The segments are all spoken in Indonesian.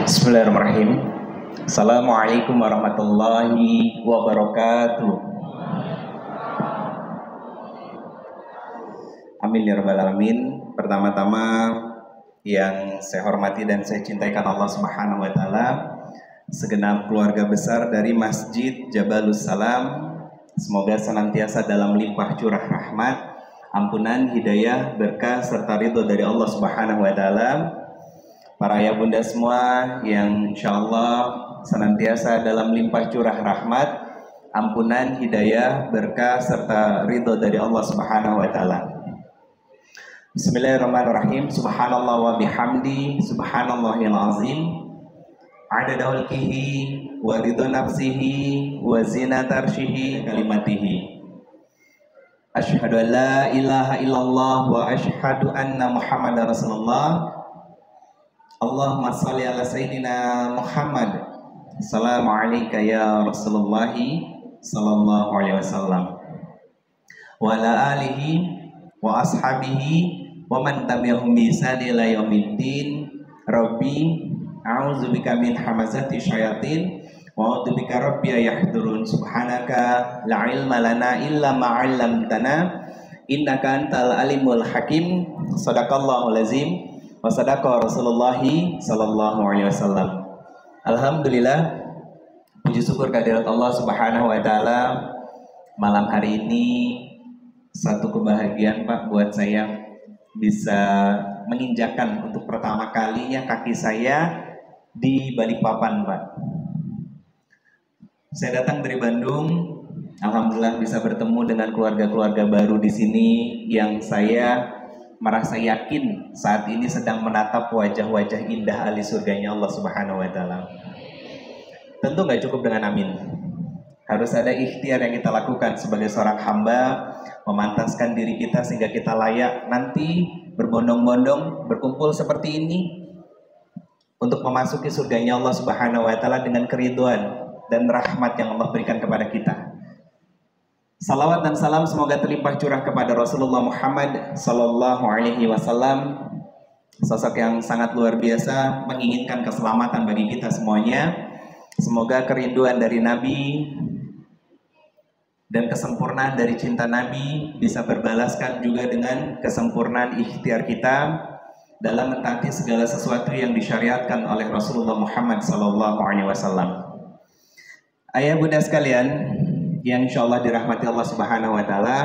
Bismillahirrahmanirrahim. Assalamualaikum warahmatullahi wabarakatuh. Amin ya rabbal alamin. Pertama-tama yang saya hormati dan saya cintaikan Allah Subhanahu wa taala, segenap keluarga besar dari Masjid Jabalus Salam, semoga senantiasa dalam limpah curah rahmat, ampunan, hidayah, berkah serta ridho dari Allah Subhanahu wa taala. Para ayah bunda semua yang insyaallah senantiasa dalam limpah curah rahmat, ampunan, hidayah, berkah serta ridho dari Allah Subhanahu wa taala. Bismillahirrahmanirrahim. Subhanallah wa bihamdi, subhanallahil azim. Adada mulkihi wa ridha nafsihi wa zinata arsyihi kalimatihi. Asyhadu an la ilaha illallah wa asyhadu anna Muhammadar Rasulullah. Allahumma salli ala Sayyidina Muhammad. Assalamualaikum ya Rasulullah sallallahu alaihi wasallam wa ala alihi wa ashabihi wa man tabi'ahum bi ihsan ila yaumiddin. Rabbi a'udzubika min hamazati syayatin wa a'udzubika rabbi yahdurun. Subhanaka la ilma lana illa ma 'allamtana innaka antal alimul hakim. Shadaqallahul azim wa sadaqa Rasulullah sallallahu alaihi wasallam. Alhamdulillah, puji syukur kehadirat Allah Subhanahu wa taala. Malam hari ini satu kebahagiaan Pak buat saya bisa menginjakkan untuk pertama kalinya kaki saya di Balikpapan Pak. Saya datang dari Bandung, alhamdulillah bisa bertemu dengan keluarga-keluarga baru di sini yang saya merasa yakin saat ini sedang menatap wajah-wajah indah ahli surganya Allah Subhanahu wa taala. Tentu gak cukup dengan amin. Harus ada ikhtiar yang kita lakukan sebagai seorang hamba, memantaskan diri kita sehingga kita layak nanti berbondong-bondong berkumpul seperti ini untuk memasuki surganya Allah Subhanahu wa taala dengan keridhaan dan rahmat yang Allah berikan kepada kita. Salawat dan salam semoga terlimpah curah kepada Rasulullah Muhammad sallallahu alaihi wasallam, sosok yang sangat luar biasa menginginkan keselamatan bagi kita semuanya. Semoga kerinduan dari Nabi dan kesempurnaan dari cinta Nabi bisa berbalaskan juga dengan kesempurnaan ikhtiar kita dalam mentaati segala sesuatu yang disyariatkan oleh Rasulullah Muhammad sallallahu alaihi wasallam. Ayah bunda sekalian yang insya Allah dirahmati Allah Subhanahu wa taala,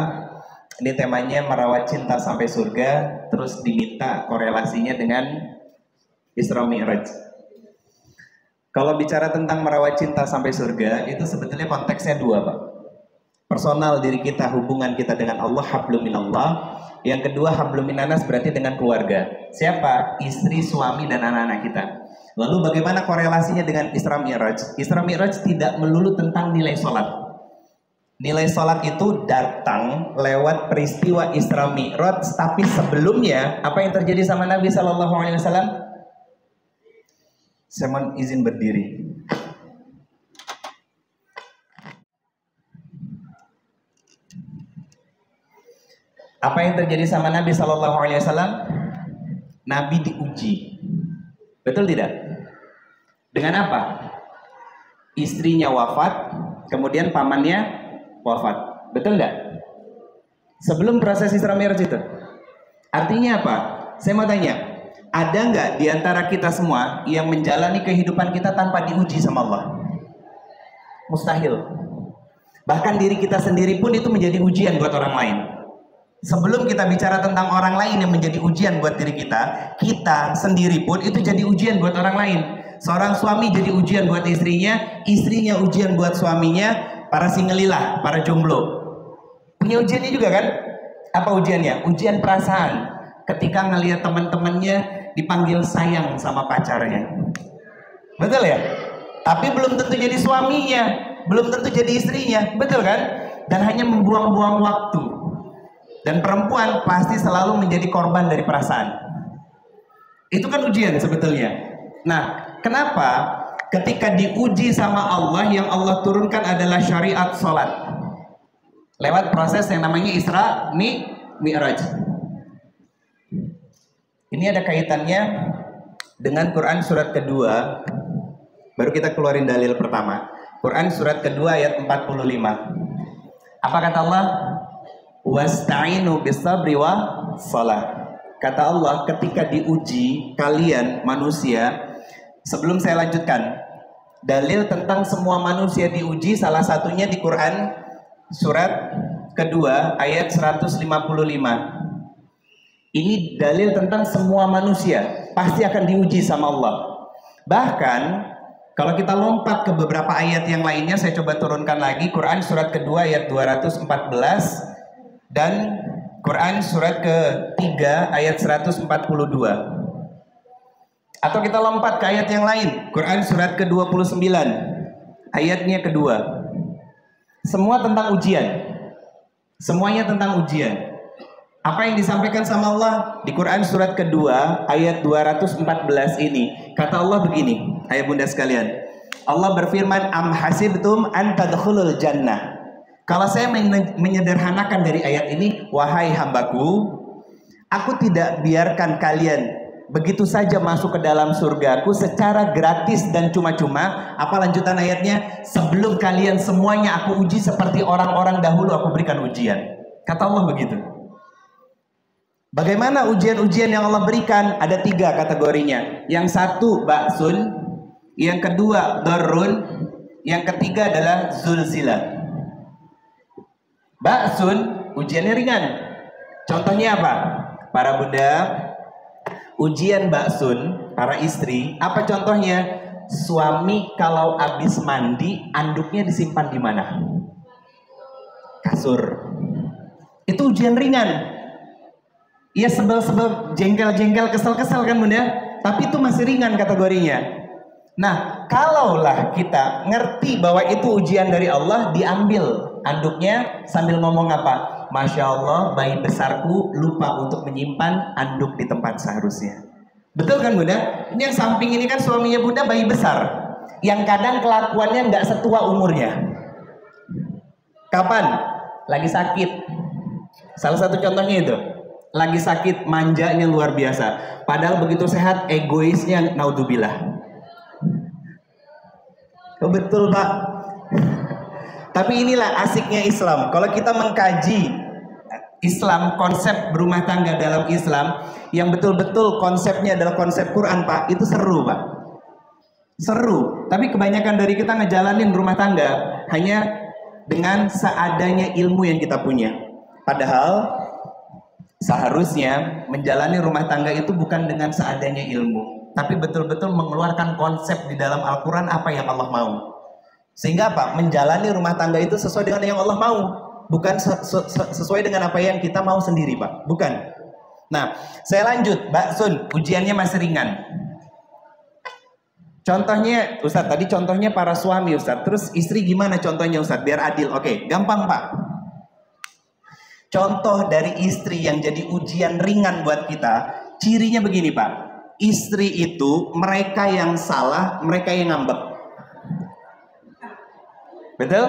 ini temanya merawat cinta sampai surga, terus diminta korelasinya dengan Isra Mi'raj. Kalau bicara tentang merawat cinta sampai surga, itu sebetulnya konteksnya dua Pak. Personal diri kita, hubungan kita dengan Allah, hablum minallah. Yang kedua hablum minanas, berarti dengan keluarga. Siapa? Istri, suami, dan anak-anak kita. Lalu bagaimana korelasinya dengan Isra Mi'raj? Isra Mi'raj tidak melulu tentang nilai sholat. Nilai sholat itu datang lewat peristiwa Isra Mi'raj, tapi sebelumnya apa yang terjadi sama Nabi Sallallahu Alaihi Wasallam? Saya mohon izin berdiri. Apa yang terjadi sama Nabi Sallallahu Alaihi Wasallam? Nabi diuji, betul tidak? Dengan apa? Istrinya wafat, kemudian pamannya wafat, betul nggak? Sebelum proses Isra Mi'raj itu, artinya apa? Saya mau tanya, ada nggak di antara kita semua yang menjalani kehidupan kita tanpa diuji sama Allah? Mustahil. Bahkan diri kita sendiri pun itu menjadi ujian buat orang lain. Sebelum kita bicara tentang orang lain yang menjadi ujian buat diri kita, kita sendiri pun itu jadi ujian buat orang lain. Seorang suami jadi ujian buat istrinya, istrinya ujian buat suaminya. Para singlilah, para jomblo punya ujiannya juga kan? Apa ujiannya? Ujian perasaan. Ketika ngelihat teman-temannya dipanggil sayang sama pacarnya. Betul ya? Tapi belum tentu jadi suaminya, belum tentu jadi istrinya, betul kan? Dan hanya membuang-buang waktu. Dan perempuan pasti selalu menjadi korban dari perasaan. Itu kan ujian sebetulnya. Nah, kenapa ketika diuji sama Allah, yang Allah turunkan adalah syariat sholat lewat proses yang namanya Isra Mi'raj. Ini ada kaitannya dengan Quran surat kedua. Baru kita keluarin dalil pertama. Quran surat kedua ayat 45. Apa kata Allah? Wasta'inu bis-sabri wa shalah. Kata Allah, ketika diuji kalian manusia, sebelum saya lanjutkan, dalil tentang semua manusia diuji salah satunya di Quran surat kedua ayat 155. Ini dalil tentang semua manusia pasti akan diuji sama Allah. Bahkan kalau kita lompat ke beberapa ayat yang lainnya, saya coba turunkan lagi Quran surat kedua ayat 214 dan Quran surat ketiga ayat 142. Atau kita lompat ke ayat yang lain, Quran surat ke-29 ayatnya kedua. Semua tentang ujian. Semuanya tentang ujian. Apa yang disampaikan sama Allah di Quran surat kedua ayat 214 ini? Kata Allah begini, ayah bunda sekalian. Allah berfirman, am hasibtum an tadkhulul jannah. Kalau saya menyederhanakan dari ayat ini, wahai hambaku, aku tidak biarkan kalian begitu saja masuk ke dalam surgaku secara gratis dan cuma-cuma. Apa lanjutan ayatnya? Sebelum kalian semuanya aku uji seperti orang-orang dahulu aku berikan ujian. Kata Allah begitu. Bagaimana ujian-ujian yang Allah berikan? Ada 3 kategorinya. Yang satu ba'sun, yang kedua darun, yang ketiga adalah zulzilah. Ba'sun, ujiannya ringan. Contohnya apa? Para bunda, ujian ba'sun, para istri, apa contohnya? Suami kalau habis mandi, anduknya disimpan di mana? Kasur. Itu ujian ringan. Ia sebel-sebel, jengkel-jengkel, kesel-kesel kan bunda? Tapi itu masih ringan kategorinya. Nah, kalaulah kita ngerti bahwa itu ujian dari Allah, diambil anduknya sambil ngomong apa? Masya Allah, bayi besarku lupa untuk menyimpan anduk di tempat seharusnya. Betul kan bunda? Ini yang samping ini kan suaminya bunda bayi besar, yang kadang kelakuannya nggak setua umurnya. Kapan? Lagi sakit. Salah satu contohnya itu. Lagi sakit, manjanya luar biasa. Padahal begitu sehat, egoisnya naudzubillah. Oh, betul pak. Tapi inilah asiknya Islam. Kalau kita mengkaji Islam, konsep berumah tangga dalam Islam, yang betul-betul konsepnya adalah konsep Quran pak, itu seru pak. Seru. Tapi kebanyakan dari kita ngejalanin rumah tangga hanya dengan seadanya ilmu yang kita punya. Padahal seharusnya menjalani rumah tangga itu bukan dengan seadanya ilmu, tapi betul-betul mengeluarkan konsep di dalam Al-Quran apa yang Allah mau. Sehingga apa? Menjalani rumah tangga itu sesuai dengan yang Allah mau, bukan sesuai dengan apa yang kita mau sendiri pak. Bukan. Nah, saya lanjut, Mbak Sun, ujiannya masih ringan. Contohnya, Ustadz, tadi contohnya para suami Ustadz. Terus istri gimana contohnya Ustadz? Biar adil. Oke, gampang pak. Contoh dari istri yang jadi ujian ringan buat kita, cirinya begini pak. Istri itu mereka yang salah, mereka yang ngambek. Betul?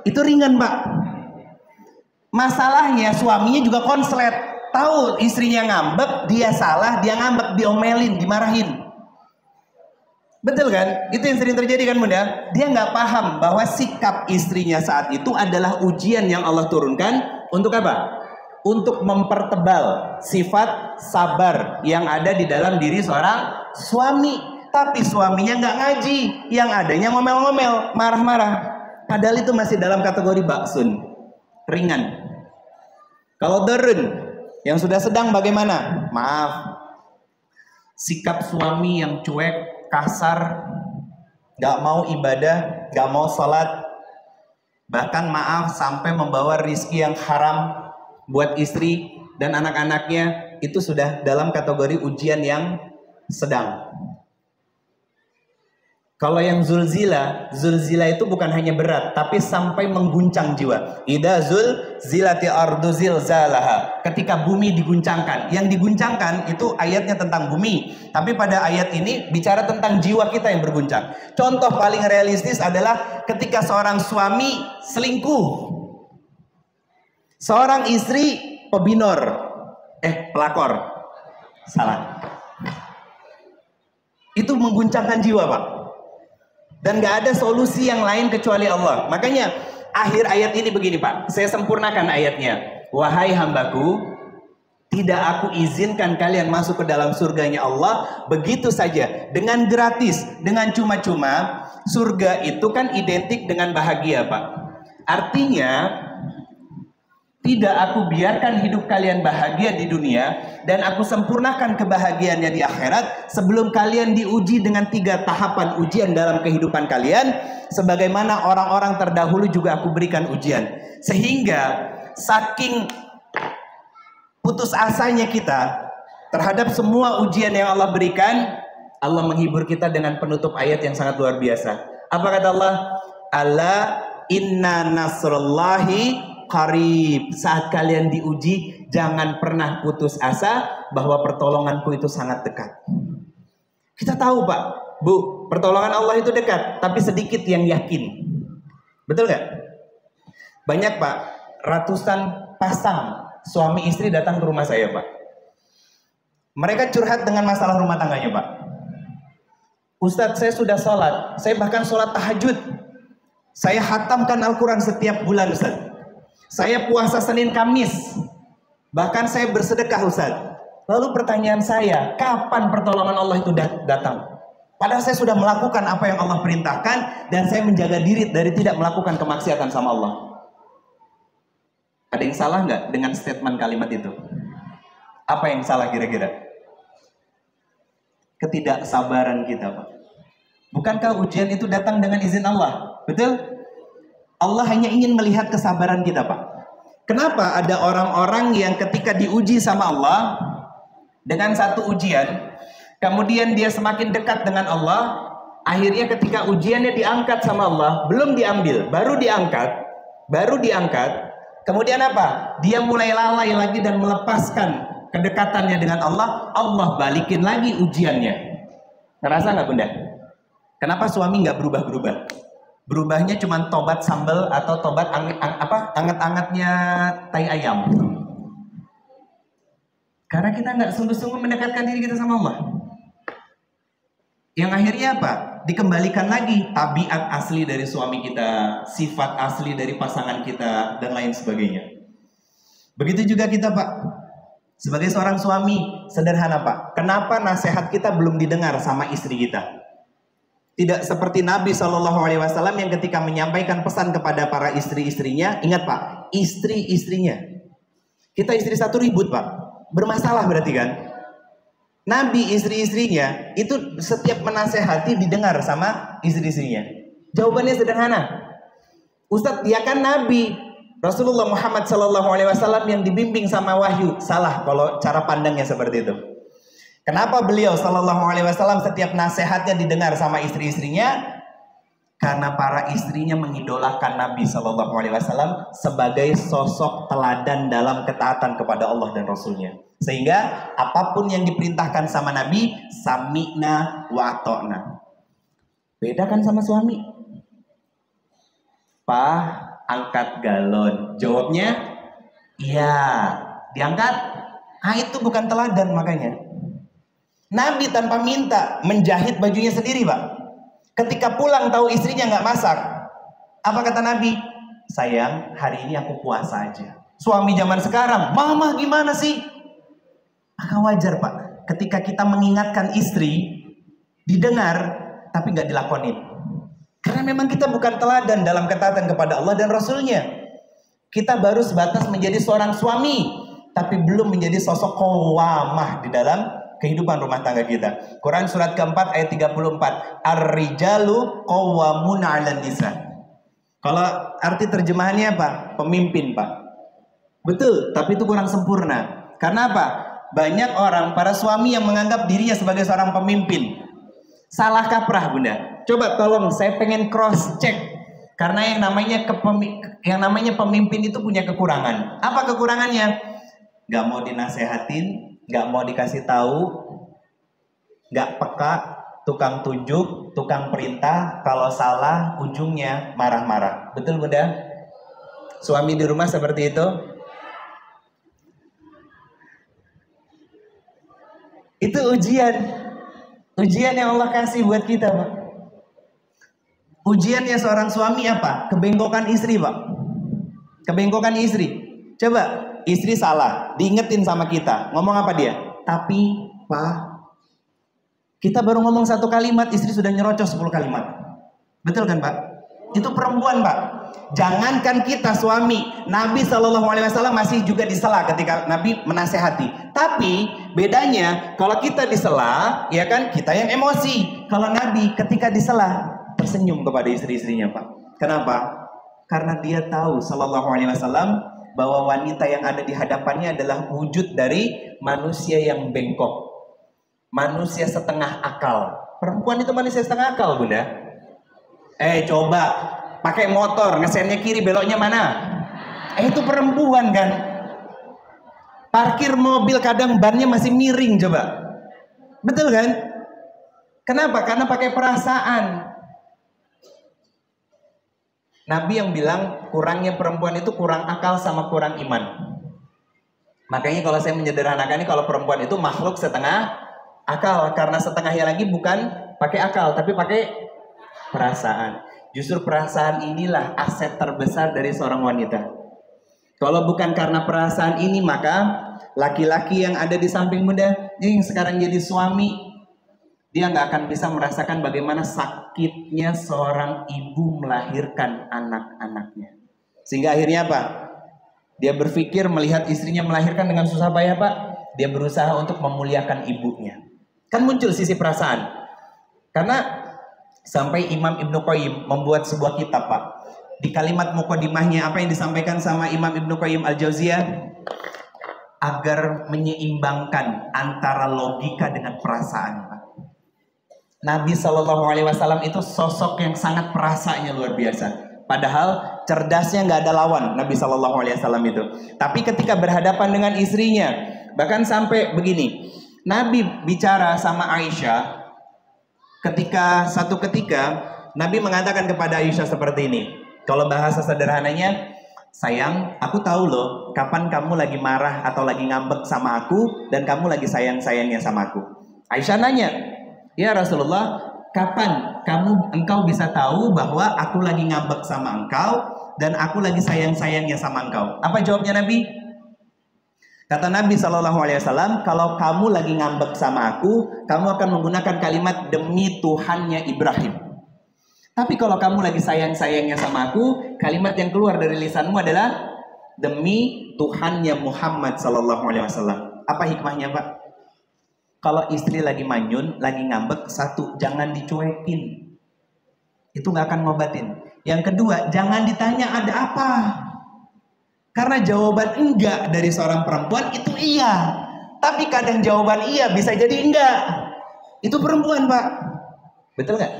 Itu ringan pak. Masalahnya suaminya juga konslet. Tahu istrinya ngambek, dia salah, dia ngambek, diomelin, dimarahin. Betul kan? Itu yang sering terjadi kan bunda? Dia nggak paham bahwa sikap istrinya saat itu adalah ujian yang Allah turunkan untuk apa? Untuk mempertebal sifat sabar yang ada di dalam diri seorang suami. Tapi suaminya nggak ngaji, yang adanya ngomel-ngomel, marah-marah. Padahal itu masih dalam kategori baksun, ringan. Kalau darun, yang sudah sedang bagaimana? Maaf, sikap suami yang cuek, kasar, gak mau ibadah, gak mau sholat, bahkan maaf sampai membawa rizki yang haram buat istri, dan anak-anaknya itu sudah dalam kategori ujian yang sedang. Kalau yang zulzila itu bukan hanya berat, tapi sampai mengguncang jiwa. Idza zulzilati ardu zilzalaha. Ketika bumi diguncangkan. Yang diguncangkan itu ayatnya tentang bumi. Tapi pada ayat ini bicara tentang jiwa kita yang berguncang. Contoh paling realistis adalah ketika seorang suami selingkuh. Seorang istri pelakor. Salah. Itu mengguncangkan jiwa, Pak. Dan gak ada solusi yang lain kecuali Allah. Makanya akhir ayat ini begini, Pak. Saya sempurnakan ayatnya. Wahai hambaku, tidak aku izinkan kalian masuk ke dalam surganya Allah begitu saja, dengan gratis, dengan cuma-cuma. Surga itu kan identik dengan bahagia, Pak. Artinya tidak aku biarkan hidup kalian bahagia di dunia dan aku sempurnakan kebahagiaannya di akhirat sebelum kalian diuji dengan 3 tahapan ujian dalam kehidupan kalian, sebagaimana orang-orang terdahulu juga aku berikan ujian. Sehingga saking putus asanya kita terhadap semua ujian yang Allah berikan, Allah menghibur kita dengan penutup ayat yang sangat luar biasa. Apa kata Allah? Ala inna nasrullahi qarib. Saat kalian diuji, jangan pernah putus asa bahwa pertolonganku itu sangat dekat. Kita tahu, Pak, Bu, pertolongan Allah itu dekat, tapi sedikit yang yakin. Betul nggak? Banyak, Pak, ratusan pasang suami istri datang ke rumah saya, Pak. Mereka curhat dengan masalah rumah tangganya, Pak. Ustadz, saya sudah sholat, saya bahkan sholat tahajud. Saya khatamkan Al-Quran setiap bulan, Ustadz. Saya puasa Senin Kamis. Bahkan saya bersedekah, Ustaz. Lalu pertanyaan saya, kapan pertolongan Allah itu datang? Padahal saya sudah melakukan apa yang Allah perintahkan dan saya menjaga diri dari tidak melakukan kemaksiatan sama Allah. Ada yang salah nggak dengan statement kalimat itu? Apa yang salah kira-kira? Ketidaksabaran kita, Pak. Bukankah ujian itu datang dengan izin Allah? Betul? Allah hanya ingin melihat kesabaran kita, Pak. Kenapa ada orang-orang yang ketika diuji sama Allah dengan satu ujian, kemudian dia semakin dekat dengan Allah, akhirnya ketika ujiannya diangkat sama Allah, belum diambil, baru diangkat, kemudian apa? Dia mulai lalai lagi dan melepaskan kedekatannya dengan Allah, Allah balikin lagi ujiannya. Ngerasa nggak, Bunda? Kenapa suami nggak berubah-berubah? Berubahnya cuma tobat sambal atau tobat anget-angetnya tai ayam. Karena kita nggak sungguh-sungguh mendekatkan diri kita sama Allah. Yang akhirnya apa? Dikembalikan lagi tabiat asli dari suami kita, sifat asli dari pasangan kita, dan lain sebagainya. Begitu juga kita, Pak. Sebagai seorang suami, sederhana, Pak. Kenapa nasihat kita belum didengar sama istri kita? Tidak seperti Nabi SAW yang ketika menyampaikan pesan kepada para istri-istrinya, ingat, Pak, istri-istrinya. Kita istri satu ribut, Pak. Bermasalah berarti kan? Nabi istri-istrinya itu setiap menasehati didengar sama istri-istrinya. Jawabannya sederhana. Ustadz, dia kan Nabi. Rasulullah Muhammad SAW yang dibimbing sama wahyu. Salah kalau cara pandangnya seperti itu. Kenapa beliau SAW setiap nasihatnya didengar sama istri-istrinya? Karena para istrinya mengidolakan Nabi SAW sebagai sosok teladan dalam ketaatan kepada Allah dan Rasulnya. Sehingga apapun yang diperintahkan sama Nabi, sami'na wa ata'na. Beda kan sama suami? Pak, angkat galon. Jawabnya, iya. Diangkat? Ah, itu bukan teladan makanya. Nabi tanpa minta menjahit bajunya sendiri, Pak. Ketika pulang tahu istrinya nggak masak, apa kata Nabi? Sayang, hari ini aku puasa aja. Suami zaman sekarang, mama gimana sih? Maka wajar, Pak, ketika kita mengingatkan istri, didengar tapi nggak dilakonin. Karena memang kita bukan teladan dalam ketaatan kepada Allah dan Rasulnya. Kita baru sebatas menjadi seorang suami, tapi belum menjadi sosok qawwamah di dalam kehidupan rumah tangga kita. Quran surat keempat ayat 34. Ar-rijalu qawwamuna 'alan nisa. Kalau arti terjemahannya apa? Pemimpin, Pak. Betul, tapi itu kurang sempurna. Karena apa? Banyak orang, para suami yang menganggap dirinya sebagai seorang pemimpin. Salah kaprah Bunda. Coba tolong, saya pengen cross check. Karena yang namanya pemimpin itu punya kekurangan. Apa kekurangannya? Gak mau dinasehatin, gak mau dikasih tahu, gak peka, tukang tunjuk, tukang perintah. Kalau salah, ujungnya marah-marah. Betul Bunda? Suami di rumah seperti itu? Itu ujian yang Allah kasih buat kita, Pak. Ujiannya seorang suami apa? Kebengkokan istri, Pak. Kebengkokan istri. Coba, istri salah, diingetin sama kita. Ngomong apa dia? Tapi, Pak, kita baru ngomong satu kalimat, istri sudah nyerocos 10 kalimat. Betul kan, Pak? Itu perempuan, Pak. Jangankan kita suami, Nabi SAW masih juga disela ketika Nabi menasehati. Tapi bedanya kalau kita disela, ya kan, kita yang emosi. Kalau Nabi ketika disela tersenyum kepada istri-istrinya, Pak. Kenapa? Karena dia tahu SAW bahwa wanita yang ada di hadapannya adalah wujud dari manusia yang bengkok, manusia setengah akal. Perempuan itu manusia setengah akal, Bunda. Coba pakai motor, ngesennya kiri, beloknya mana? Itu perempuan kan. Parkir mobil kadang bannya masih miring, coba. Betul kan? Kenapa? Karena pakai perasaan. Nabi yang bilang kurangnya perempuan itu kurang akal sama kurang iman. Makanya kalau saya menyederhanakan ini, kalau perempuan itu makhluk setengah akal. Karena setengahnya lagi bukan pakai akal, tapi pakai perasaan. Justru perasaan inilah aset terbesar dari seorang wanita. Kalau bukan karena perasaan ini, maka laki-laki yang ada di samping Bunda, yang sekarang jadi suami, dia nggak akan bisa merasakan bagaimana sakitnya seorang ibu melahirkan anak-anaknya. Sehingga akhirnya apa? Dia berpikir melihat istrinya melahirkan dengan susah payah, Pak. Dia berusaha untuk memuliakan ibunya. Kan muncul sisi perasaan. Karena sampai Imam Ibnu Qayyim membuat sebuah kitab, Pak. Di kalimat muqaddimahnya apa yang disampaikan sama Imam Ibnu Qayyim Al-Jauziyah? Agar menyeimbangkan antara logika dengan perasaan, Pak. Nabi SAW itu sosok yang sangat perasaannya luar biasa. Padahal cerdasnya nggak ada lawan Nabi SAW itu. Tapi ketika berhadapan dengan istrinya, bahkan sampai begini, Nabi bicara sama Aisyah. Satu ketika Nabi mengatakan kepada Aisyah seperti ini. Kalau bahasa sederhananya, sayang, aku tahu loh kapan kamu lagi marah atau lagi ngambek sama aku, dan kamu lagi sayang-sayangnya sama aku. Aisyah nanya, ya Rasulullah, kapan engkau bisa tahu bahwa aku lagi ngambek sama engkau dan aku lagi sayang-sayangnya sama engkau? Apa jawabnya Nabi? Kata Nabi SAW, kalau kamu lagi ngambek sama aku, kamu akan menggunakan kalimat demi Tuhannya Ibrahim. Tapi kalau kamu lagi sayang-sayangnya sama aku, kalimat yang keluar dari lisanmu adalah demi Tuhannya Muhammad SAW. Apa hikmahnya, Pak? Kalau istri lagi manyun, lagi ngambek, satu, jangan dicuekin. Itu gak akan ngobatin. Yang kedua, jangan ditanya ada apa. Karena jawaban enggak dari seorang perempuan itu iya. Tapi kadang jawaban iya bisa jadi enggak. Itu perempuan, Pak. Betul nggak?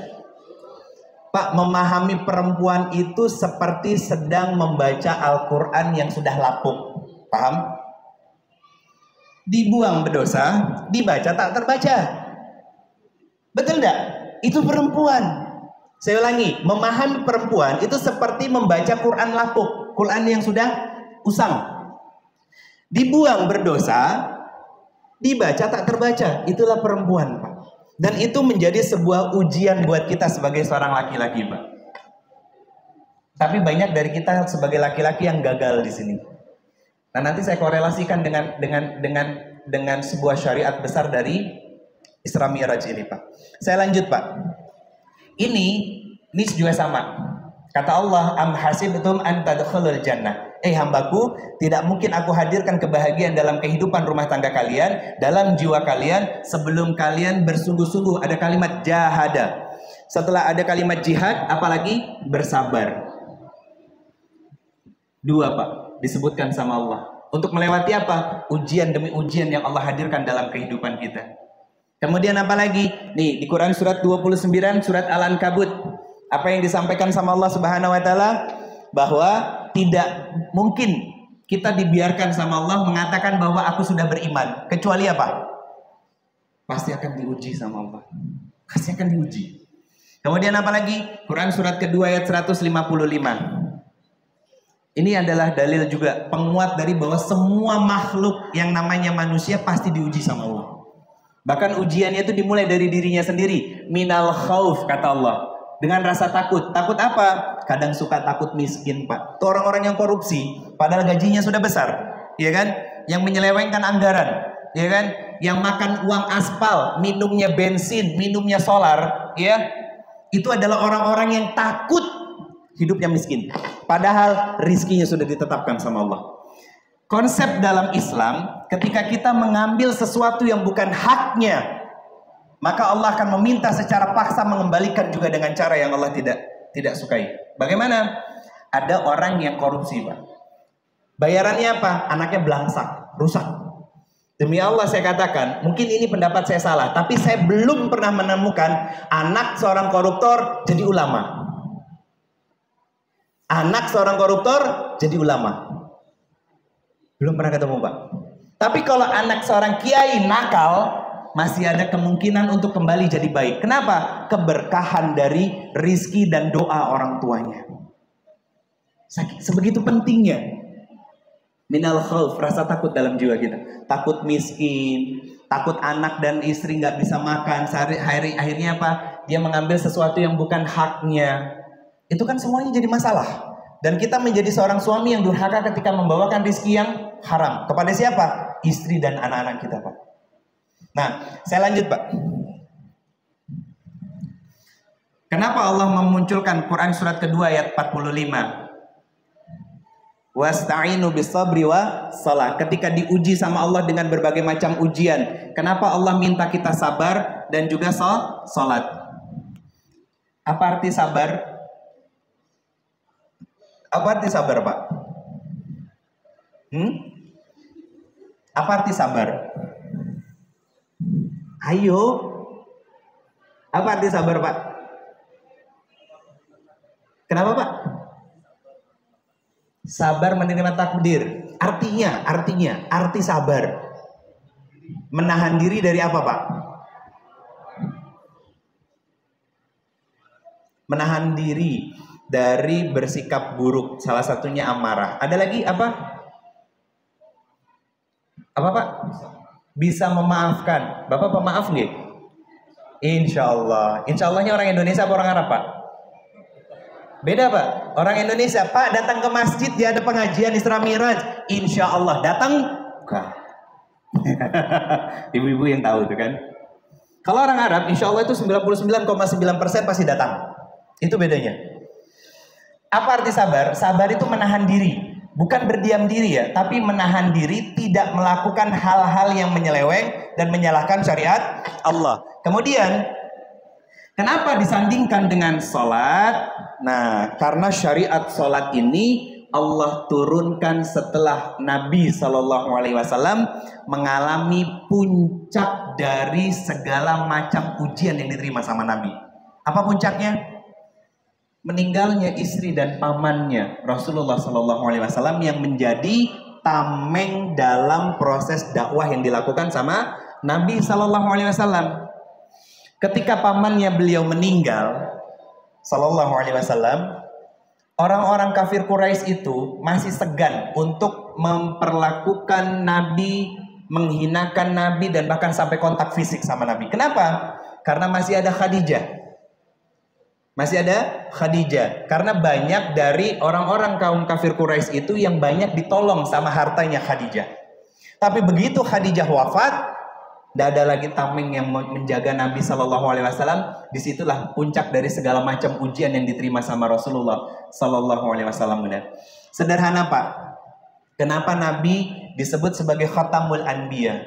Pak, memahami perempuan itu seperti sedang membaca Al-Quran yang sudah lapuk. Paham? Dibuang berdosa, dibaca tak terbaca. Betul nggak? Itu perempuan. Saya ulangi, memahami perempuan itu seperti membaca Quran lapuk. Quran yang sudah usang, dibuang berdosa, dibaca tak terbaca. Itulah perempuan, Pak. Dan itu menjadi sebuah ujian buat kita sebagai seorang laki-laki, Pak. Tapi banyak dari kita sebagai laki-laki yang gagal di sini. Nah, nanti saya korelasikan dengan sebuah syariat besar dari Isra Mi'raj ini, Pak. Saya lanjut, Pak. Ini juga sama. Kata Allah, am hasibtum an tadkhulul jannah. Hambaku, tidak mungkin aku hadirkan kebahagiaan dalam kehidupan rumah tangga kalian, dalam jiwa kalian, sebelum kalian bersungguh-sungguh. Ada kalimat jahada. Setelah ada kalimat jihad, apalagi bersabar. Dua, Pak, disebutkan sama Allah. Untuk melewati apa? Ujian demi ujian yang Allah hadirkan dalam kehidupan kita. Kemudian apa lagi? Nih di Quran surat 29 surat Al-Ankabut. Apa yang disampaikan sama Allah Subhanahu wa taala? Bahwa tidak mungkin kita dibiarkan sama Allah mengatakan bahwa aku sudah beriman. Kecuali apa? Pasti akan diuji sama Allah. Pasti akan diuji. Kemudian apa lagi? Quran surat kedua ayat 155. Ini adalah dalil juga penguat dari bahwa semua makhluk yang namanya manusia pasti diuji sama Allah. Bahkan ujiannya itu dimulai dari dirinya sendiri. Minal khauf kata Allah. Dengan rasa takut. Takut apa? Kadang suka takut miskin, Pak. Itu orang-orang yang korupsi padahal gajinya sudah besar, ya kan? Yang menyelewengkan anggaran, ya kan? Yang makan uang aspal, minumnya bensin, minumnya solar, ya. Itu adalah orang-orang yang takut hidupnya miskin. Padahal rizkinya sudah ditetapkan sama Allah. Konsep dalam Islam, ketika kita mengambil sesuatu yang bukan haknya, maka Allah akan meminta secara paksa mengembalikan juga dengan cara yang Allah tidak sukai. Bagaimana? Ada orang yang korupsi, Pak. Bayarannya apa? Anaknya belangsak, rusak. Demi Allah saya katakan, mungkin ini pendapat saya salah, tapi saya belum pernah menemukan anak seorang koruptor jadi ulama. Anak seorang koruptor jadi ulama. Belum pernah ketemu, Pak. Tapi kalau anak seorang kiai nakal, masih ada kemungkinan untuk kembali jadi baik. Kenapa? Keberkahan dari rizki dan doa orang tuanya. Sebegitu pentingnya. Minal khauf, rasa takut dalam jiwa kita. Takut miskin, takut anak dan istri nggak bisa makan. Akhirnya apa? Dia mengambil sesuatu yang bukan haknya. Itu kan semuanya jadi masalah. Dan kita menjadi seorang suami yang durhaka ketika membawakan rizki yang haram. Kepada siapa? Istri dan anak-anak kita, Pak. Nah, saya lanjut, Pak. Kenapa Allah memunculkan Quran surat kedua ayat 45? Wasta'inu bis-sabri wa shalah. Ketika diuji sama Allah dengan berbagai macam ujian, kenapa Allah minta kita sabar dan juga salat? Apa arti sabar? Apa arti sabar, Pak? Apa arti sabar? Ayo. Apa arti sabar, Pak? Kenapa, Pak? Sabar menerima takdir. Arti sabar. Menahan diri dari apa, Pak? Menahan diri dari bersikap buruk. Salah satunya amarah. Ada lagi apa? Apa, Pak? Bisa memaafkan. Bapak pemaaf nggih? Insya Allah. Insya Allahnya orang Indonesia apa orang Arab, Pak? Beda, Pak. Orang Indonesia, Pak, datang ke masjid dia ada pengajian Isra Miraj. Insya Allah datang. Ibu-ibu yang tahu itu kan. Kalau orang Arab, insya Allah itu 99,9% pasti datang. Itu bedanya. Apa arti sabar? Sabar itu menahan diri. Bukan berdiam diri ya, tapi menahan diri tidak melakukan hal-hal yang menyeleweng dan menyalahkan syariat Allah. Kemudian, kenapa disandingkan dengan sholat? Nah, karena syariat sholat ini Allah turunkan setelah Nabi SAW mengalami puncak dari segala macam ujian yang diterima sama Nabi. Apa puncaknya? Meninggalnya istri dan pamannya Rasulullah SAW yang menjadi tameng dalam proses dakwah yang dilakukan sama Nabi SAW. Ketika pamannya beliau meninggal SAW, orang-orang kafir Quraisy itu masih segan untuk memperlakukan Nabi, menghinakan Nabi, dan bahkan sampai kontak fisik sama Nabi. Kenapa? Karena masih ada Khadijah. Masih ada Khadijah. Karena banyak dari orang-orang kaum kafir Quraisy itu yang banyak ditolong sama hartanya Khadijah. Tapi begitu Khadijah wafat, tidak ada lagi tameng yang menjaga Nabi SAW. Disitulah puncak dari segala macam ujian yang diterima sama Rasulullah SAW. Sederhana, Pak. Kenapa Nabi disebut sebagai Khatamul Anbiya?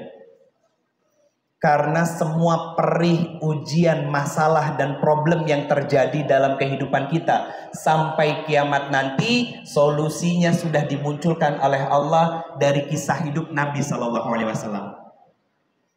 Karena semua perih, ujian, masalah, dan problem yang terjadi dalam kehidupan kita sampai kiamat nanti, solusinya sudah dimunculkan oleh Allah dari kisah hidup Nabi SAW.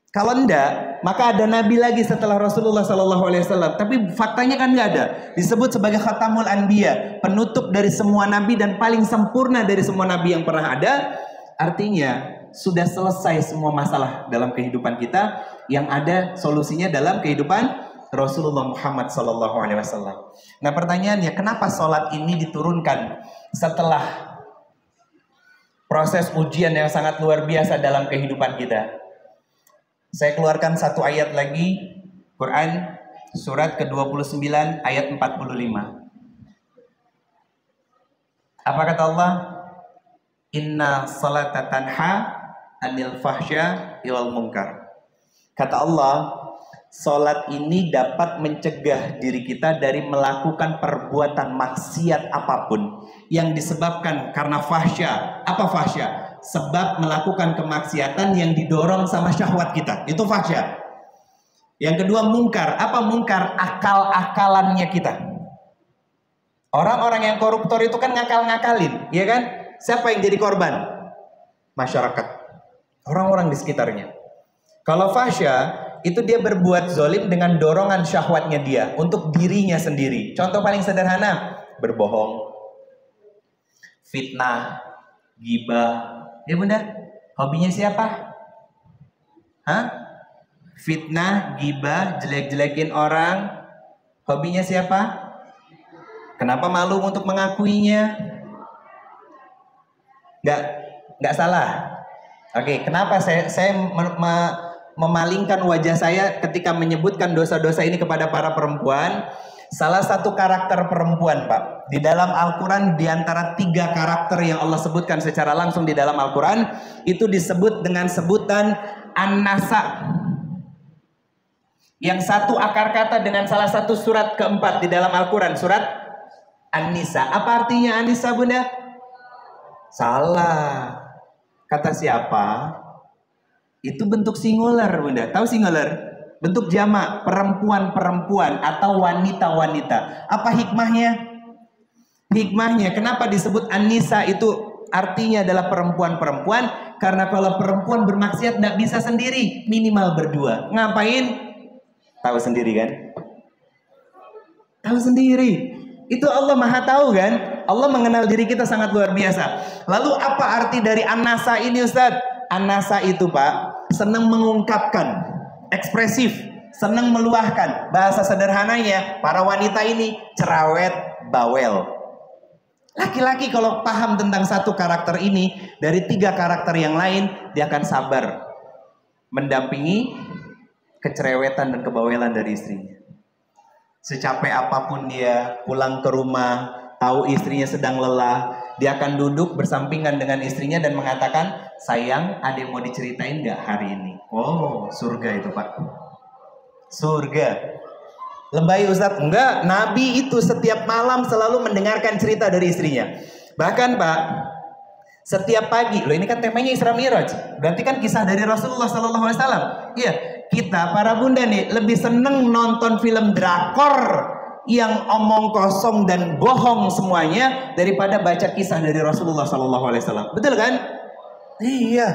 Kalau enggak, maka ada Nabi lagi setelah Rasulullah SAW. Tapi faktanya kan enggak ada. Disebut sebagai Khatamul Anbiya, penutup dari semua Nabi dan paling sempurna dari semua Nabi yang pernah ada. Artinya sudah selesai semua masalah dalam kehidupan kita, yang ada solusinya dalam kehidupan Rasulullah Muhammad SAW. Nah pertanyaannya, kenapa sholat ini diturunkan setelah proses ujian yang sangat luar biasa dalam kehidupan kita? Saya keluarkan satu ayat lagi, Quran surat ke-29 ayat 45. Apa kata Allah? Inna salata tanha anil fahsya ilal munkar. Kata Allah, salat ini dapat mencegah diri kita dari melakukan perbuatan maksiat apapun yang disebabkan karena fahsya. Apa fahsya? Sebab melakukan kemaksiatan yang didorong sama syahwat kita. Itu fahsya. Yang kedua mungkar. Apa mungkar? Akal-akalannya kita. Orang-orang yang koruptor itu kan ngakal-ngakalin, ya kan? Siapa yang jadi korban? Masyarakat, orang-orang di sekitarnya. Kalau fahsya, itu dia berbuat zolim dengan dorongan syahwatnya dia untuk dirinya sendiri. Contoh paling sederhana, berbohong, fitnah, ghibah. Ya bunda, hobinya siapa? Hah? Fitnah, ghibah, jelek-jelekin orang. Hobinya siapa? Kenapa malu untuk mengakuinya? Nggak salah. Oke, kenapa saya memalingkan wajah saya ketika menyebutkan dosa-dosa ini kepada para perempuan? Salah satu karakter perempuan, Pak, di dalam Al-Quran, di antara 3 karakter yang Allah sebutkan secara langsung di dalam Al-Quran, itu disebut dengan sebutan An-Nasa. Yang satu akar kata dengan salah satu surat keempat di dalam Al-Quran, surat An-Nisa. Apa artinya An-Nisa, bunda? Salah. Kata siapa? Itu bentuk singular, bunda. Tahu singular? Bentuk jamak, perempuan-perempuan atau wanita-wanita. Apa hikmahnya? Hikmahnya kenapa disebut An-Nisa itu artinya adalah perempuan-perempuan? Karena kalau perempuan bermaksiat tidak bisa sendiri, minimal berdua. Ngapain? Tahu sendiri kan? Tahu sendiri. Itu Allah Maha tahu kan? Allah mengenal diri kita sangat luar biasa. Lalu apa arti dari An-Nasa ini, Ustaz? An-Nasa itu, Pak, senang mengungkapkan, ekspresif, senang meluahkan. Bahasa sederhananya, para wanita ini cerewet, bawel. Laki-laki kalau paham tentang satu karakter ini, dari 3 karakter yang lain, dia akan sabar mendampingi kecerewetan dan kebawelan dari istrinya. Secapek apapun dia pulang ke rumah, tahu istrinya sedang lelah, dia akan duduk bersampingan dengan istrinya dan mengatakan, sayang, ada yang mau diceritain gak hari ini? Oh, surga itu, Pak. Surga. Lebay, Ustadz? Enggak, Nabi itu setiap malam selalu mendengarkan cerita dari istrinya. Bahkan, Pak, setiap pagi, loh ini kan temanya Isra Mi'raj, berarti kan kisah dari Rasulullah SAW. Iya, kita para bunda nih lebih seneng nonton film drakor yang omong kosong dan bohong semuanya daripada baca kisah dari Rasulullah SAW. Betul kan? Iya.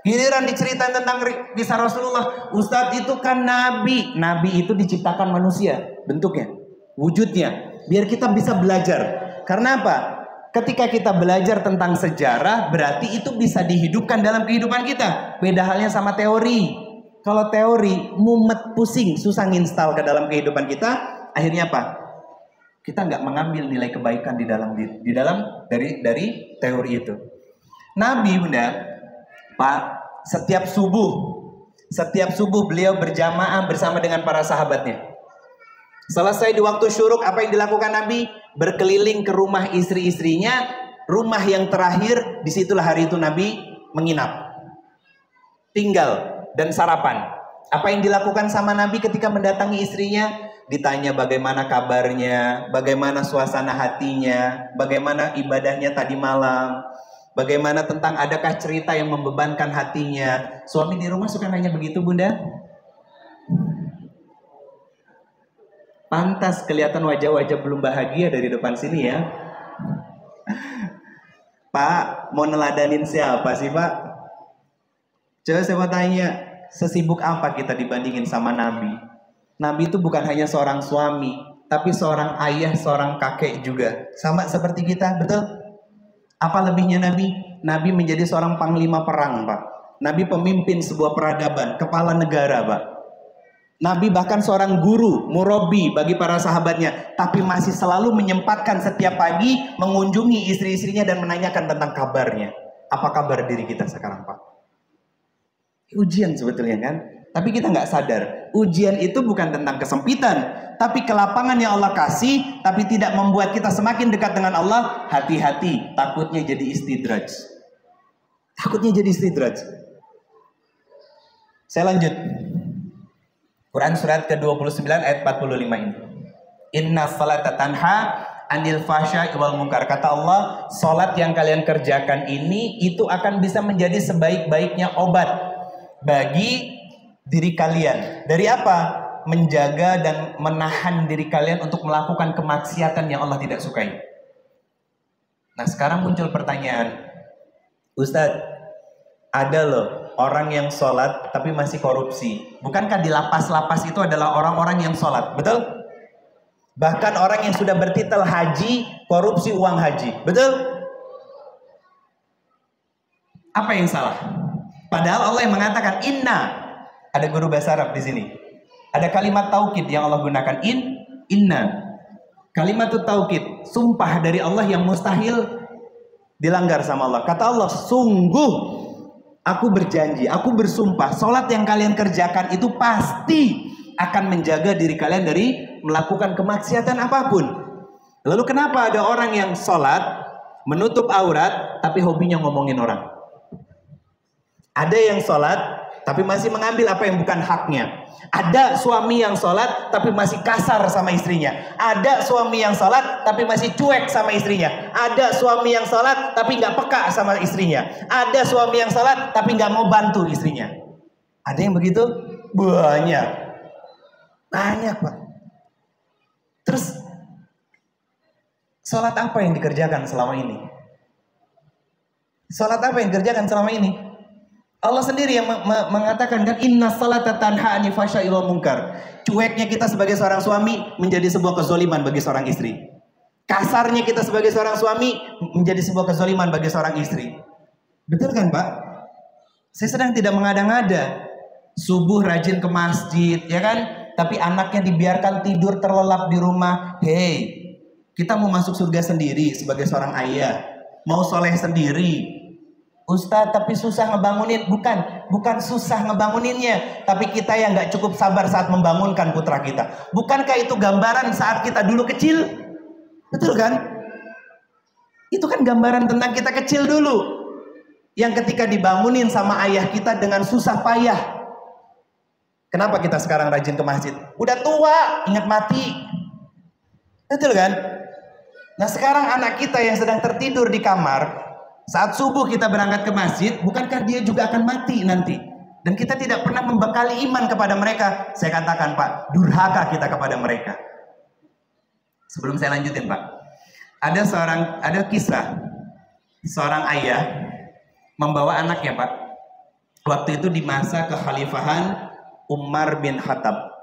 Giliran diceritain tentang kisah Rasulullah, Ustadz itu kan Nabi. Nabi itu diciptakan manusia, bentuknya, wujudnya, biar kita bisa belajar. Karena apa? Ketika kita belajar tentang sejarah, berarti itu bisa dihidupkan dalam kehidupan kita. Beda halnya sama teori. Kalau teori mumet, pusing, susah nginstal ke dalam kehidupan kita, akhirnya apa? Kita nggak mengambil nilai kebaikan di dalam dari teori itu. Nabi, bunda, Pak, setiap subuh beliau berjamaah bersama dengan para sahabatnya. Selesai di waktu syuruk, apa yang dilakukan Nabi? Berkeliling ke rumah istri-istrinya. Rumah yang terakhir, disitulah hari itu Nabi menginap, tinggal dan sarapan. Apa yang dilakukan sama Nabi ketika mendatangi istrinya? Ditanya bagaimana kabarnya, bagaimana suasana hatinya, bagaimana ibadahnya tadi malam, bagaimana tentang adakah cerita yang membebankan hatinya. Suami di rumah suka nanya begitu, bunda? Pantas kelihatan wajah-wajah belum bahagia dari depan sini ya. Pak, mau neladanin siapa sih Pak? Coba saya mau tanya, sesibuk apa kita dibandingin sama Nabi? Nabi itu bukan hanya seorang suami, tapi seorang ayah, seorang kakek juga. Sama seperti kita, betul? Apa lebihnya Nabi? Nabi menjadi seorang panglima perang, Pak. Nabi pemimpin sebuah peradaban, kepala negara, Pak. Nabi bahkan seorang guru, murabi bagi para sahabatnya, tapi masih selalu menyempatkan setiap pagi mengunjungi istri-istrinya dan menanyakan tentang kabarnya. Apa kabar diri kita sekarang, Pak? Ujian sebetulnya kan? Tapi kita nggak sadar, ujian itu bukan tentang kesempitan, tapi kelapangan yang Allah kasih, tapi tidak membuat kita semakin dekat dengan Allah. Hati-hati, takutnya jadi istidraj. Takutnya jadi istidraj. Saya lanjut. Quran surat ke-29 ayat 45 ini. Inna salata tanha anil fahsya'i wal munkar. Kata Allah, salat yang kalian kerjakan ini itu akan bisa menjadi sebaik-baiknya obat bagi diri kalian. Dari apa? Menjaga dan menahan diri kalian untuk melakukan kemaksiatan yang Allah tidak sukai. Nah, sekarang muncul pertanyaan, Ustadz, ada loh orang yang sholat tapi masih korupsi. Bukankah di lapas-lapas itu adalah orang-orang yang sholat? Betul? Bahkan orang yang sudah bertitel haji, korupsi uang haji. Betul? Apa yang salah? Padahal Allah yang mengatakan inna. Ada guru bahasa Arab di sini. Ada kalimat taukid yang Allah gunakan, inna. Kalimat taukid, sumpah dari Allah yang mustahil dilanggar sama Allah. Kata Allah, sungguh aku berjanji, aku bersumpah, sholat yang kalian kerjakan itu pasti akan menjaga diri kalian dari melakukan kemaksiatan apapun. Lalu kenapa ada orang yang sholat, menutup aurat, tapi hobinya ngomongin orang? Ada yang sholat, tapi masih mengambil apa yang bukan haknya. Ada suami yang sholat, tapi masih kasar sama istrinya. Ada suami yang sholat, tapi masih cuek sama istrinya. Ada suami yang sholat, tapi nggak peka sama istrinya. Ada suami yang sholat, tapi nggak mau bantu istrinya. Ada yang begitu? Banyak. Banyak, Pak. Terus, sholat apa yang dikerjakan selama ini? Sholat apa yang dikerjakan selama ini? Allah sendiri yang mengatakan kan inna salata tanha anil fahsya'i wal munkar. Cueknya kita sebagai seorang suami menjadi sebuah kezoliman bagi seorang istri. Kasarnya kita sebagai seorang suami menjadi sebuah kezoliman bagi seorang istri. Betul kan, Pak? Saya sedang tidak mengada-ngada. Subuh rajin ke masjid, ya kan? Tapi anaknya dibiarkan tidur terlelap di rumah. Hey, kita mau masuk surga sendiri sebagai seorang ayah. Mau soleh sendiri. Ustadz, tapi susah ngebangunin. Bukan susah ngebanguninnya, tapi kita yang gak cukup sabar saat membangunkan putra kita. Bukankah itu gambaran saat kita dulu kecil? Betul kan? Itu kan gambaran tentang kita kecil dulu, yang ketika dibangunin sama ayah kita dengan susah payah. Kenapa kita sekarang rajin ke masjid? Udah tua, ingat mati. Betul kan? Nah, sekarang anak kita yang sedang tertidur di kamar, saat subuh kita berangkat ke masjid, bukankah dia juga akan mati nanti? Dan kita tidak pernah membekali iman kepada mereka. Saya katakan, Pak, durhaka kita kepada mereka. Sebelum saya lanjutin, Pak, ada kisah seorang ayah membawa anaknya, Pak. Waktu itu di masa kekhalifahan Umar bin Khattab.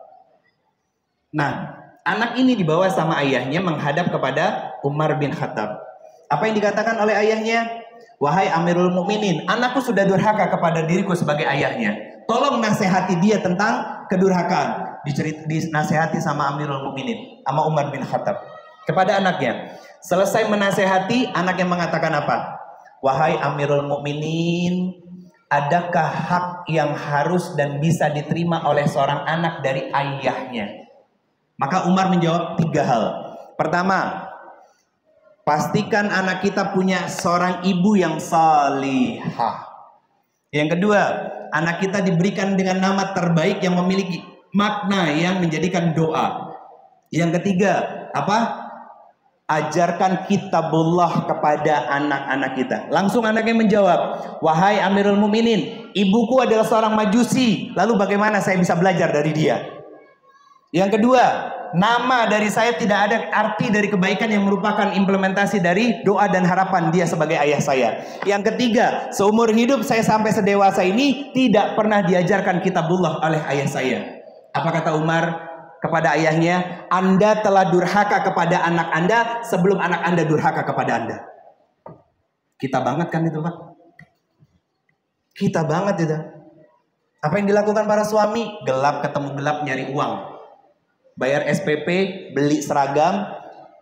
Nah, anak ini dibawa sama ayahnya menghadap kepada Umar bin Khattab. Apa yang dikatakan oleh ayahnya? Wahai Amirul Mukminin, anakku sudah durhaka kepada diriku sebagai ayahnya. Tolong nasihati dia tentang kedurhakaan. Dinasihati sama Amirul Mukminin, sama Umar bin Khattab kepada anaknya. Selesai menasihati, anaknya mengatakan apa? Wahai Amirul Mukminin, adakah hak yang harus dan bisa diterima oleh seorang anak dari ayahnya? Maka Umar menjawab 3 hal. Pertama, pastikan anak kita punya seorang ibu yang salihah. Yang kedua, anak kita diberikan dengan nama terbaik yang memiliki makna yang menjadikan doa. Yang ketiga, apa? Ajarkan kitabullah kepada anak-anak kita. Langsung anaknya menjawab, wahai Amirul Mukminin, ibuku adalah seorang majusi. Lalu bagaimana saya bisa belajar dari dia? Yang kedua, nama dari saya tidak ada arti dari kebaikan yang merupakan implementasi dari doa dan harapan dia sebagai ayah saya. Yang ketiga, seumur hidup saya sampai sedewasa ini tidak pernah diajarkan kitabullah oleh ayah saya. Apa kata Umar kepada ayahnya? Anda telah durhaka kepada anak Anda sebelum anak Anda durhaka kepada Anda. Kita banget kan itu, Pak? Kita banget itu. Apa yang dilakukan para suami? Gelap ketemu gelap nyari uang. Bayar SPP, beli seragam,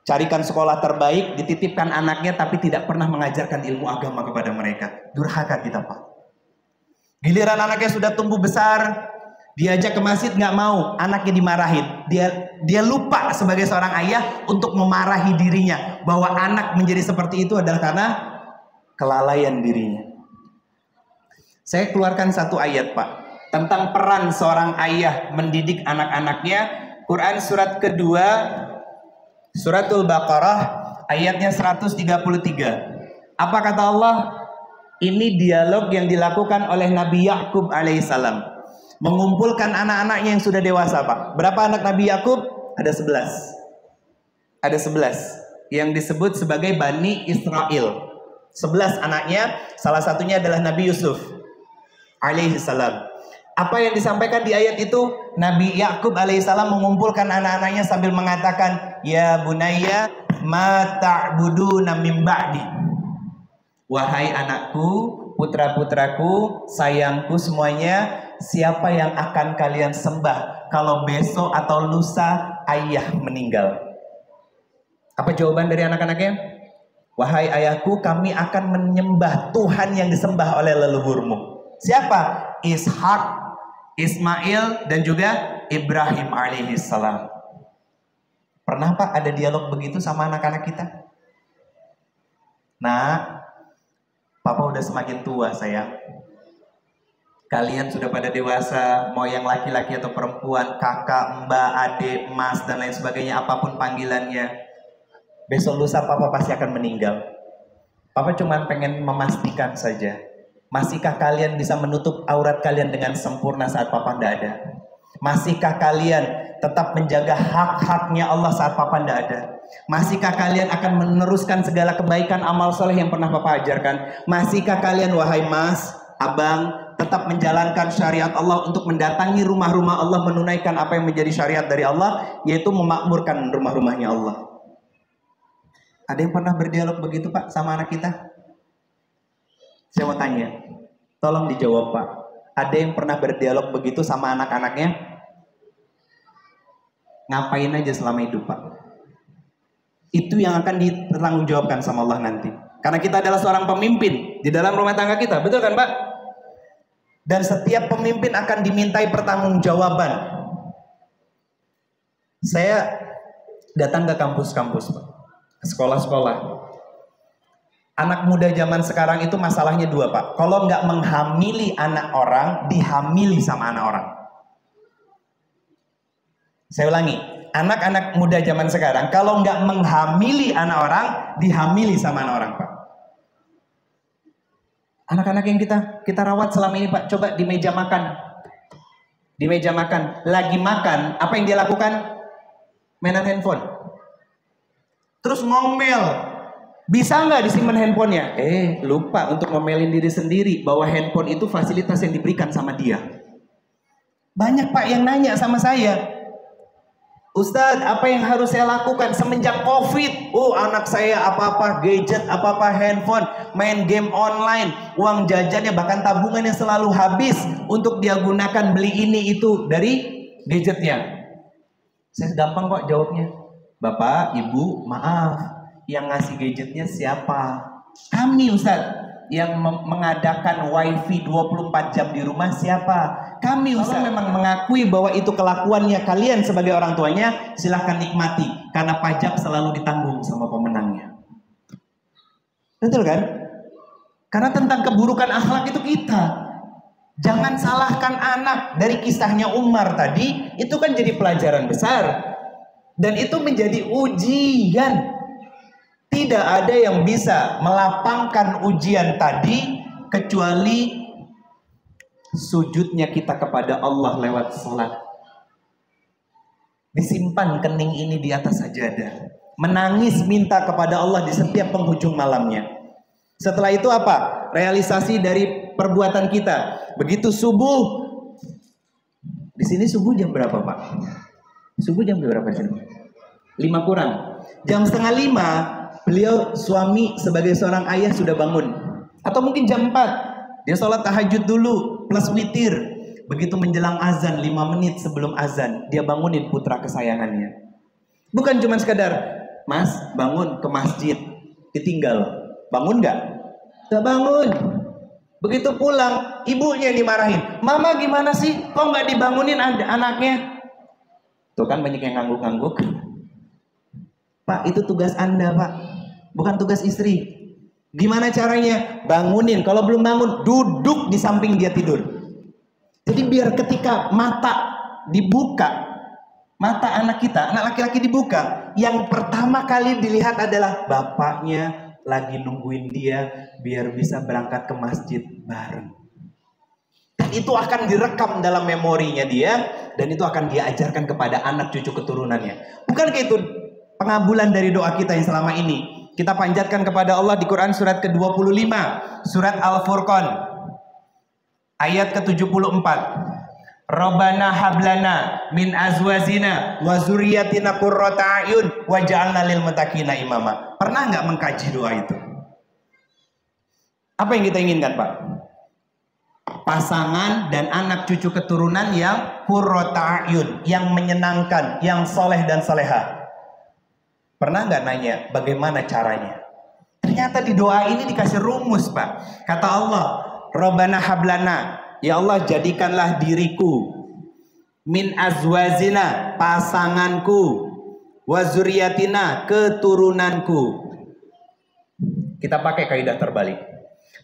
carikan sekolah terbaik, dititipkan anaknya tapi tidak pernah mengajarkan ilmu agama kepada mereka. Durhaka kita, Pak. Giliran anaknya sudah tumbuh besar, diajak ke masjid nggak mau, anaknya dimarahin. Dia lupa sebagai seorang ayah untuk memarahi dirinya bahwa anak menjadi seperti itu adalah karena kelalaian dirinya. Saya keluarkan satu ayat, Pak, tentang peran seorang ayah mendidik anak-anaknya. Quran surat kedua, suratul Baqarah, ayatnya 133. Apa kata Allah? Ini dialog yang dilakukan oleh Nabi Yakub alaihissalam, mengumpulkan anak-anaknya yang sudah dewasa, Pak. Berapa anak Nabi Yakub? Ada 11. Ada 11 yang disebut sebagai Bani Israel. 11 anaknya, salah satunya adalah Nabi Yusuf alaihissalam. Apa yang disampaikan di ayat itu? Nabi Yakub alaihissalam mengumpulkan anak-anaknya sambil mengatakan, ya bunayya ma ta'buduna min ba'di. Wahai anakku, putra-putraku, sayangku semuanya, siapa yang akan kalian sembah kalau besok atau lusa ayah meninggal? Apa jawaban dari anak-anaknya? Wahai ayahku, kami akan menyembah Tuhan yang disembah oleh leluhurmu. Siapa? Ishak, Ismail, dan juga Ibrahim alaihissalam. Pernah, Pak, ada dialog begitu sama anak-anak kita? Nah, Papa udah semakin tua, sayang. Kalian sudah pada dewasa, mau yang laki-laki atau perempuan, kakak, mbak, adik, mas, dan lain sebagainya, apapun panggilannya. Besok lusa Papa pasti akan meninggal. Papa cuma pengen memastikan saja, masihkah kalian bisa menutup aurat kalian dengan sempurna saat Papa tidak ada? Masihkah kalian tetap menjaga hak-haknya Allah saat Papa tidak ada? Masihkah kalian akan meneruskan segala kebaikan amal soleh yang pernah Papa ajarkan? Masihkah kalian, wahai mas, abang, tetap menjalankan syariat Allah untuk mendatangi rumah-rumah Allah, menunaikan apa yang menjadi syariat dari Allah, yaitu memakmurkan rumah-rumahnya Allah? Ada yang pernah berdialog begitu, Pak, sama anak kita? Saya mau tanya, tolong dijawab, Pak. Ada yang pernah berdialog begitu sama anak-anaknya? Ngapain aja selama hidup, Pak? Itu yang akan dipertanggungjawabkan sama Allah nanti. Karena kita adalah seorang pemimpin di dalam rumah tangga kita, betul kan, Pak? Dan setiap pemimpin akan dimintai pertanggungjawaban. Saya datang ke kampus-kampus, Pak, ke sekolah-sekolah. Anak muda zaman sekarang itu masalahnya dua, Pak. Kalau nggak menghamili anak orang, dihamili sama anak orang. Saya ulangi, anak-anak muda zaman sekarang kalau nggak menghamili anak orang, dihamili sama anak orang, Pak. Anak-anak yang kita rawat selama ini, Pak, coba di meja makan. Di meja makan, lagi makan, apa yang dia lakukan? Mainan handphone. Terus ngomel. Bisa nggak disimpan handphonenya? Lupa untuk ngomelin diri sendiri bahwa handphone itu fasilitas yang diberikan sama dia. Banyak, Pak, yang nanya sama saya, Ustadz, apa yang harus saya lakukan semenjak COVID? Anak saya apa-apa gadget, apa-apa handphone, main game online, uang jajannya bahkan tabungannya selalu habis untuk dia gunakan beli ini itu dari gadgetnya. Saya gampang kok jawabnya. Bapak, Ibu, maaf, yang ngasih gadgetnya siapa? Kami, Ustadz. Yang mengadakan wifi 24 jam di rumah siapa? Kami, Ustadz. Kalau memang mengakui bahwa itu kelakuannya kalian sebagai orang tuanya, silahkan nikmati, karena pajak selalu ditanggung sama pemenangnya. Betul kan? Karena tentang keburukan akhlak itu kita. Jangan salahkan anak. Dari kisahnya Umar tadi, itu kan jadi pelajaran besar. Dan itu menjadi ujian. Tidak ada yang bisa melapangkan ujian tadi kecuali sujudnya kita kepada Allah lewat salat. Disimpan kening ini di atas sajadah. Menangis minta kepada Allah di setiap penghujung malamnya. Setelah itu apa? Realisasi dari perbuatan kita. Begitu subuh. Di sini subuh jam berapa, Pak? Subuh jam berapa di sini? 5 kurang. Jam setengah 5, beliau suami sebagai seorang ayah sudah bangun. Atau mungkin jam 4. Dia sholat tahajud dulu plus witir. Begitu menjelang azan 5 menit sebelum azan, dia bangunin putra kesayangannya. Bukan cuma sekadar, Mas bangun ke masjid, ditinggal. Bangun nggak? Nggak bangun. Begitu pulang, ibunya dimarahin. Mama gimana sih? Kok nggak dibangunin anaknya? Tuh kan banyak yang ngangguk-ngangguk. Pak, itu tugas Anda, Pak. Bukan tugas istri. Gimana caranya? Bangunin. Kalau belum bangun, duduk di samping dia tidur. Jadi biar ketika mata dibuka, mata anak kita, anak laki-laki dibuka, yang pertama kali dilihat adalah bapaknya lagi nungguin dia biar bisa berangkat ke masjid bareng. Dan itu akan direkam dalam memorinya dia, dan itu akan dia ajarkan kepada anak cucu keturunannya. Bukankah itu pengabulan dari doa kita yang selama ini kita panjatkan kepada Allah di Quran surat ke-25, surat Al-Furqan, ayat ke-74. Rabbana hablana min azwajina wa zurriyyatina qurrata a'yun waj'alna lil muttaqina imama. Pernah nggak mengkaji doa itu? Apa yang kita inginkan, Pak? Pasangan dan anak cucu keturunan yang qurrata a'yun, yang menyenangkan, yang soleh dan soleha. Pernah nggak nanya bagaimana caranya? Ternyata di doa ini dikasih rumus, Pak. Kata Allah, Rabbana hablana, ya Allah jadikanlah diriku, min azwazina, pasanganku, wa zuriyatina, keturunanku. Kita pakai kaidah terbalik.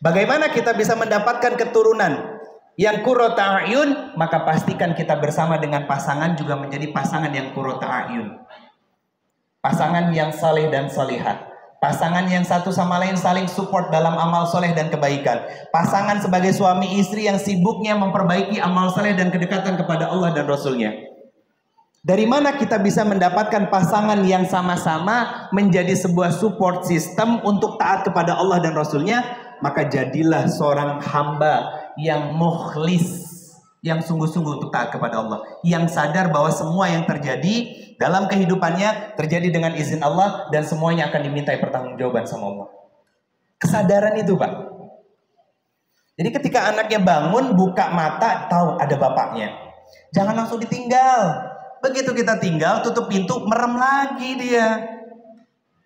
Bagaimana kita bisa mendapatkan keturunan yang qurrata a'yun? Maka pastikan kita bersama dengan pasangan juga menjadi pasangan yang qurrata a'yun. Pasangan yang saleh dan salihah. Pasangan yang satu sama lain saling support dalam amal soleh dan kebaikan. Pasangan sebagai suami istri yang sibuknya memperbaiki amal soleh dan kedekatan kepada Allah dan Rasulnya. Dari mana kita bisa mendapatkan pasangan yang sama-sama menjadi sebuah support system untuk taat kepada Allah dan Rasulnya? Maka jadilah seorang hamba yang mukhlis, yang sungguh-sungguh untuk taat kepada Allah, yang sadar bahwa semua yang terjadi dalam kehidupannya terjadi dengan izin Allah dan semuanya akan dimintai pertanggungjawaban sama Allah. Kesadaran itu, Pak. Jadi ketika anaknya bangun, buka mata, tahu ada bapaknya. Jangan langsung ditinggal. Begitu kita tinggal, tutup pintu, merem lagi dia.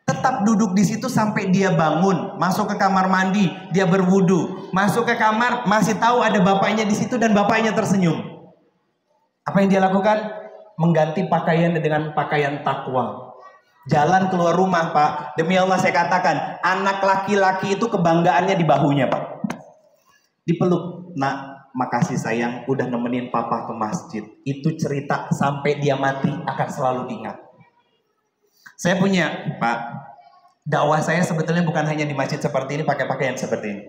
Tetap duduk di situ sampai dia bangun, masuk ke kamar mandi, dia berwudu, masuk ke kamar, masih tahu ada bapaknya di situ dan bapaknya tersenyum. Apa yang dia lakukan? Mengganti pakaian dengan pakaian takwa. Jalan keluar rumah, Pak. Demi Allah saya katakan, anak laki-laki itu kebanggaannya di bahunya, Pak. Dipeluk, nak, makasih sayang udah nemenin papa ke masjid. Itu cerita sampai dia mati akan selalu diingat. Saya punya, Pak, dakwah saya sebetulnya bukan hanya di masjid seperti ini, pakai pakaian seperti ini.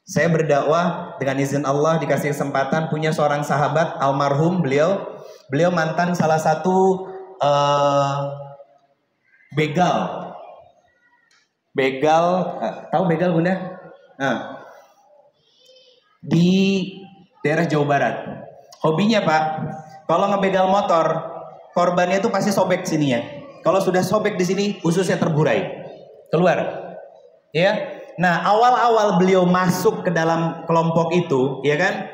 Saya berdakwah dengan izin Allah, dikasih kesempatan, punya seorang sahabat almarhum, beliau mantan salah satu begal. Tahu begal, Bunda? Nah, di daerah Jawa Barat. Hobinya, Pak, kalau ngebegal motor, korbannya itu pasti sobek sininya. Kalau sudah sobek di sini, ususnya terburai, keluar. Ya. Nah, awal-awal beliau masuk ke dalam kelompok itu, ya kan?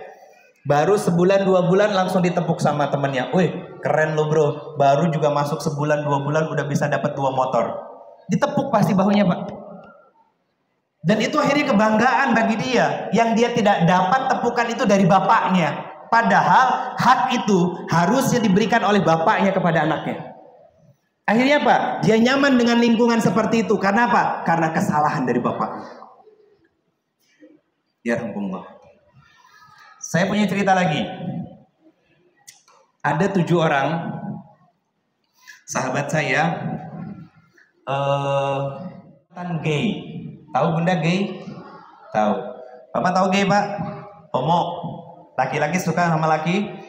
Baru sebulan 2 bulan langsung ditepuk sama temennya. Wih, keren lo bro. Baru juga masuk sebulan 2 bulan udah bisa dapat 2 motor. Ditepuk pasti bahunya, Pak. Dan itu akhirnya kebanggaan bagi dia. Yang dia tidak dapat tepukan itu dari bapaknya. Padahal hak itu harusnya diberikan oleh bapaknya kepada anaknya. Akhirnya apa? Dia nyaman dengan lingkungan seperti itu. Karena apa? Karena kesalahan dari bapaknya. Ya Rabbullah. Saya punya cerita lagi. Ada 7 orang sahabat saya gay. Tahu Bunda gay? Tahu. Bapak tahu gay, Pak? Homo. Laki-laki suka sama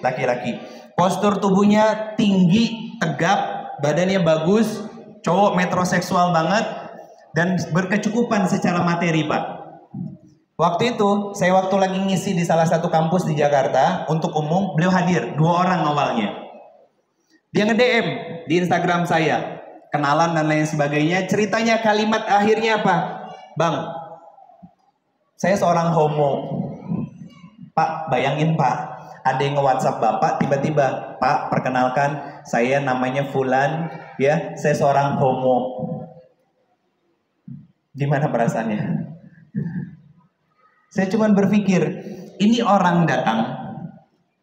laki-laki. Postur tubuhnya tinggi, tegap, badannya bagus, cowok metroseksual banget, dan berkecukupan secara materi, Pak. Waktu itu, saya waktu lagi ngisi di salah satu kampus di Jakarta untuk umum, beliau hadir, 2 orang awalnya. Dia nge-DM di Instagram saya, kenalan dan lain sebagainya. Ceritanya kalimat akhirnya apa? Bang, saya seorang homo. Pak, bayangin Pak, ada yang nge-WhatsApp Bapak tiba-tiba, Pak, perkenalkan, saya namanya Fulan, ya, saya seorang homo. Gimana perasaannya? Saya cuma berpikir, ini orang datang,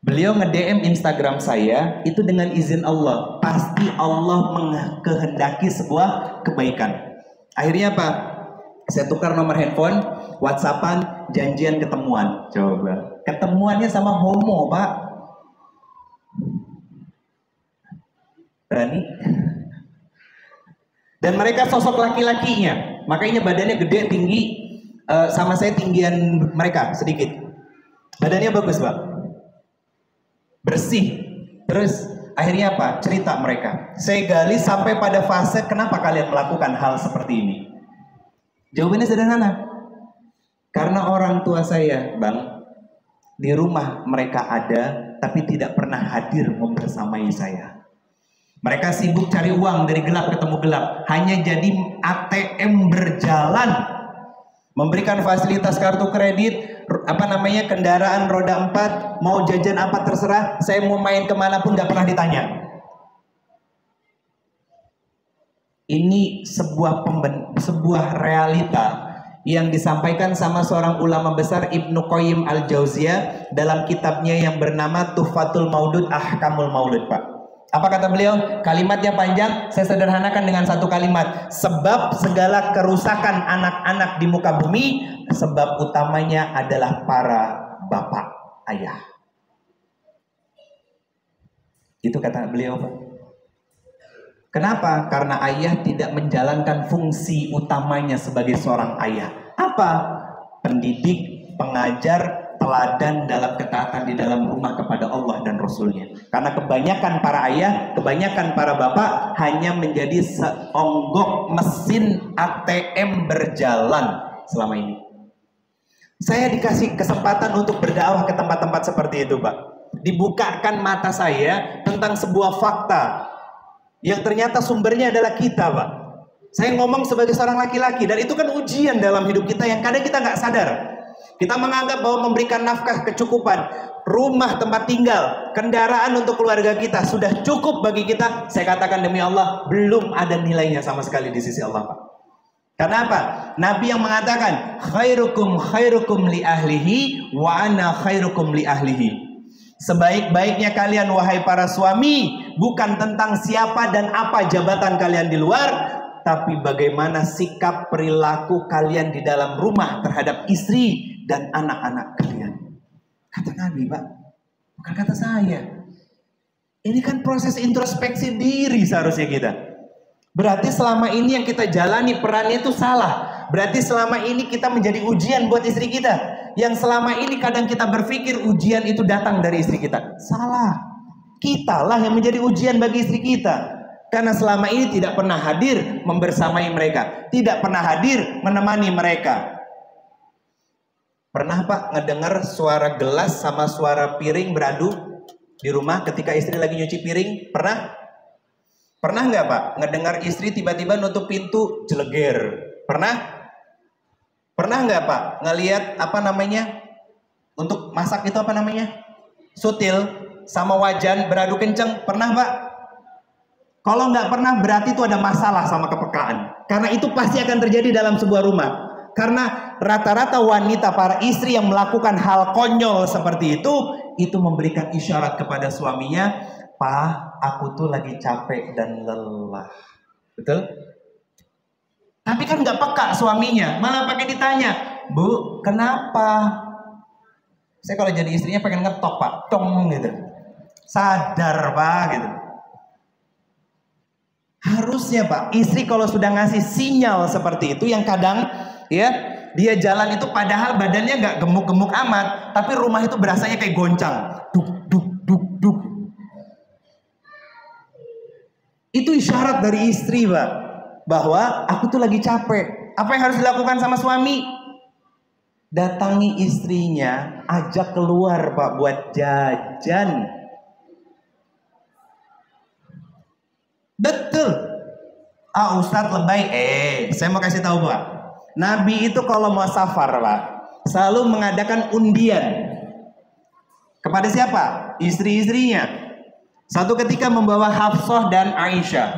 beliau nge-DM Instagram saya, itu dengan izin Allah. Pasti Allah mengkehendaki sebuah kebaikan. Akhirnya apa? Saya tukar nomor handphone, WhatsAppan, janjian ketemuan. Coba, ketemuannya sama homo, Pak. Berani? Dan mereka sosok laki-lakinya, makanya badannya gede, tinggi. Sama saya tinggian mereka sedikit. Badannya bagus, Pak. Bersih. Terus akhirnya apa? Cerita mereka. Saya gali sampai pada fase kenapa kalian melakukan hal seperti ini. Jawabannya sederhana. Karena orang tua saya, Bang, di rumah mereka ada, tapi tidak pernah hadir membersamai saya. Mereka sibuk cari uang dari gelap ketemu gelap. Hanya jadi ATM berjalan. Memberikan fasilitas kartu kredit, kendaraan roda 4, mau jajan apa terserah, saya mau main kemana pun gak pernah ditanya. Ini sebuah realita yang disampaikan sama seorang ulama besar, Ibnu Qayyim al-Jauziyah, dalam kitabnya yang bernama Tuhfatul Maudud Ahkamul Maulud, Pak. Apa kata beliau? Kalimatnya panjang, saya sederhanakan dengan satu kalimat. Sebab segala kerusakan anak-anak di muka bumi, sebab utamanya adalah para bapak, ayah. Itu kata beliau, Pak. Kenapa? Karena ayah tidak menjalankan fungsi utamanya sebagai seorang ayah. Apa? Pendidik, pengajar, teladan dalam ketaatan di dalam rumah kepada Allah dan Rasulnya. Karena kebanyakan para ayah, kebanyakan para bapak hanya menjadi seonggok mesin ATM berjalan selama ini. Saya dikasih kesempatan untuk berdakwah ke tempat-tempat seperti itu, Pak. Dibukakan mata saya tentang sebuah fakta yang ternyata sumbernya adalah kita, Pak. Saya ngomong sebagai seorang laki-laki, dan itu kan ujian dalam hidup kita yang kadang kita nggak sadar. Kita menganggap bahwa memberikan nafkah kecukupan, rumah tempat tinggal, kendaraan untuk keluarga kita sudah cukup bagi kita. Saya katakan demi Allah, belum ada nilainya sama sekali di sisi Allah, Pak. Karena apa? Nabi yang mengatakan, khairukum li ahlihi wa ana khairukum li ahlihi. Sebaik-baiknya kalian wahai para suami, bukan tentang siapa dan apa jabatan kalian di luar, tapi bagaimana sikap perilaku kalian di dalam rumah terhadap istri dan anak-anak kalian. Kata Nabi, Pak, bukan kata saya. Ini kan proses introspeksi diri seharusnya kita. Berarti selama ini yang kita jalani perannya itu salah. Berarti selama ini kita menjadi ujian buat istri kita. Yang selama ini kadang kita berpikir ujian itu datang dari istri kita. Salah. Kitalah yang menjadi ujian bagi istri kita. Karena selama ini tidak pernah hadir membersamai mereka. Tidak pernah hadir menemani mereka. Pernah, Pak, ngedengar suara gelas sama suara piring beradu di rumah ketika istri lagi nyuci piring? Pernah? Pernah nggak, Pak, ngedengar istri tiba-tiba nutup pintu jeleger? Pernah? Pernah nggak, Pak, ngelihat untuk masak itu sutil sama wajan beradu kenceng? Pernah, Pak? Kalau nggak pernah berarti itu ada masalah sama kepekaan. Karena itu pasti akan terjadi dalam sebuah rumah. Karena rata-rata wanita, para istri yang melakukan hal konyol seperti itu memberikan isyarat kepada suaminya, Pak, aku tuh lagi capek dan lelah. Betul? Tapi kan nggak peka suaminya, malah pakai ditanya, Bu, kenapa? Saya kalau jadi istrinya pengen ngetok, Pak, tong gitu. Sadar, Pak, gitu. Harusnya, Pak, istri kalau sudah ngasih sinyal seperti itu, yang kadang ya dia jalan itu padahal badannya nggak gemuk-gemuk amat, tapi rumah itu berasanya kayak goncang, duk duk duk duk. Itu isyarat dari istri, Pak, bahwa aku tuh lagi capek. Apa yang harus dilakukan sama suami? Datangi istrinya, ajak keluar, Pak, buat jajan. Betul. Ustadz lebay. Saya mau kasih tahu, Pak. Nabi itu kalau mau safar, Pak, selalu mengadakan undian. Kepada siapa? Istri-istrinya. Satu ketika membawa Hafsah dan Aisyah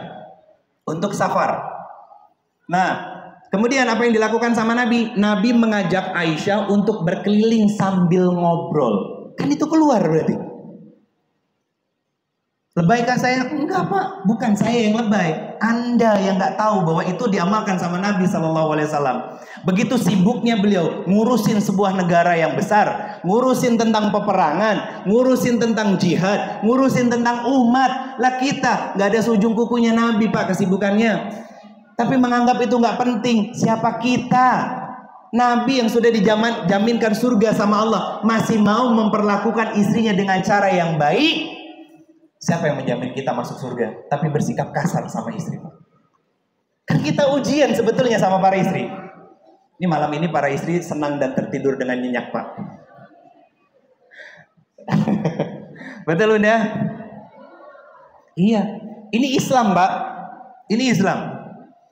untuk safar. Nah, kemudian apa yang dilakukan sama Nabi? Nabi mengajak Aisyah untuk berkeliling sambil ngobrol. Kan itu keluar berarti. Lebaykah saya? Enggak, Pak, bukan saya yang lebay. Anda yang nggak tahu bahwa itu diamalkan sama Nabi SAW. Begitu sibuknya beliau ngurusin sebuah negara yang besar, ngurusin tentang peperangan, ngurusin tentang jihad, ngurusin tentang umat. Lah kita nggak ada seujung kukunya Nabi, Pak, kesibukannya. Tapi menganggap itu nggak penting. Siapa kita? Nabi yang sudah dijaminkan surga sama Allah masih mau memperlakukan istrinya dengan cara yang baik. Siapa yang menjamin kita masuk surga tapi bersikap kasar sama istri? Kan kita ujian sebetulnya sama para istri. Ini malam ini para istri senang dan tertidur dengan nyenyak, Pak. Betul, Bunda? Iya. Ini Islam, Pak. Ini Islam.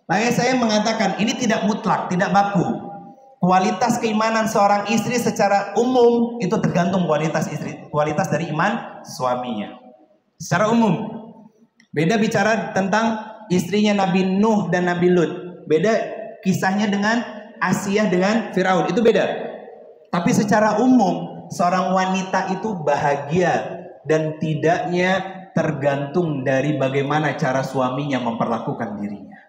Makanya saya mengatakan ini tidak mutlak, tidak baku. Kualitas keimanan seorang istri secara umum itu tergantung kualitas dari iman suaminya. Secara umum. Beda bicara tentang istrinya Nabi Nuh dan Nabi Lut. Beda kisahnya dengan Asiyah dengan Firaun. Itu beda. Tapi secara umum seorang wanita itu bahagia dan tidaknya tergantung dari bagaimana cara suaminya memperlakukan dirinya.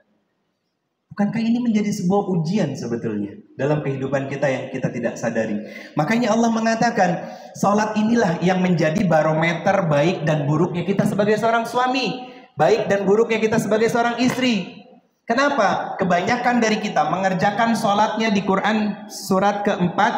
Bukankah ini menjadi sebuah ujian sebetulnya dalam kehidupan kita yang kita tidak sadari? Makanya Allah mengatakan, salat inilah yang menjadi barometer baik dan buruknya kita sebagai seorang suami, baik dan buruknya kita sebagai seorang istri. Kenapa? Kebanyakan dari kita mengerjakan salatnya di Quran surat keempat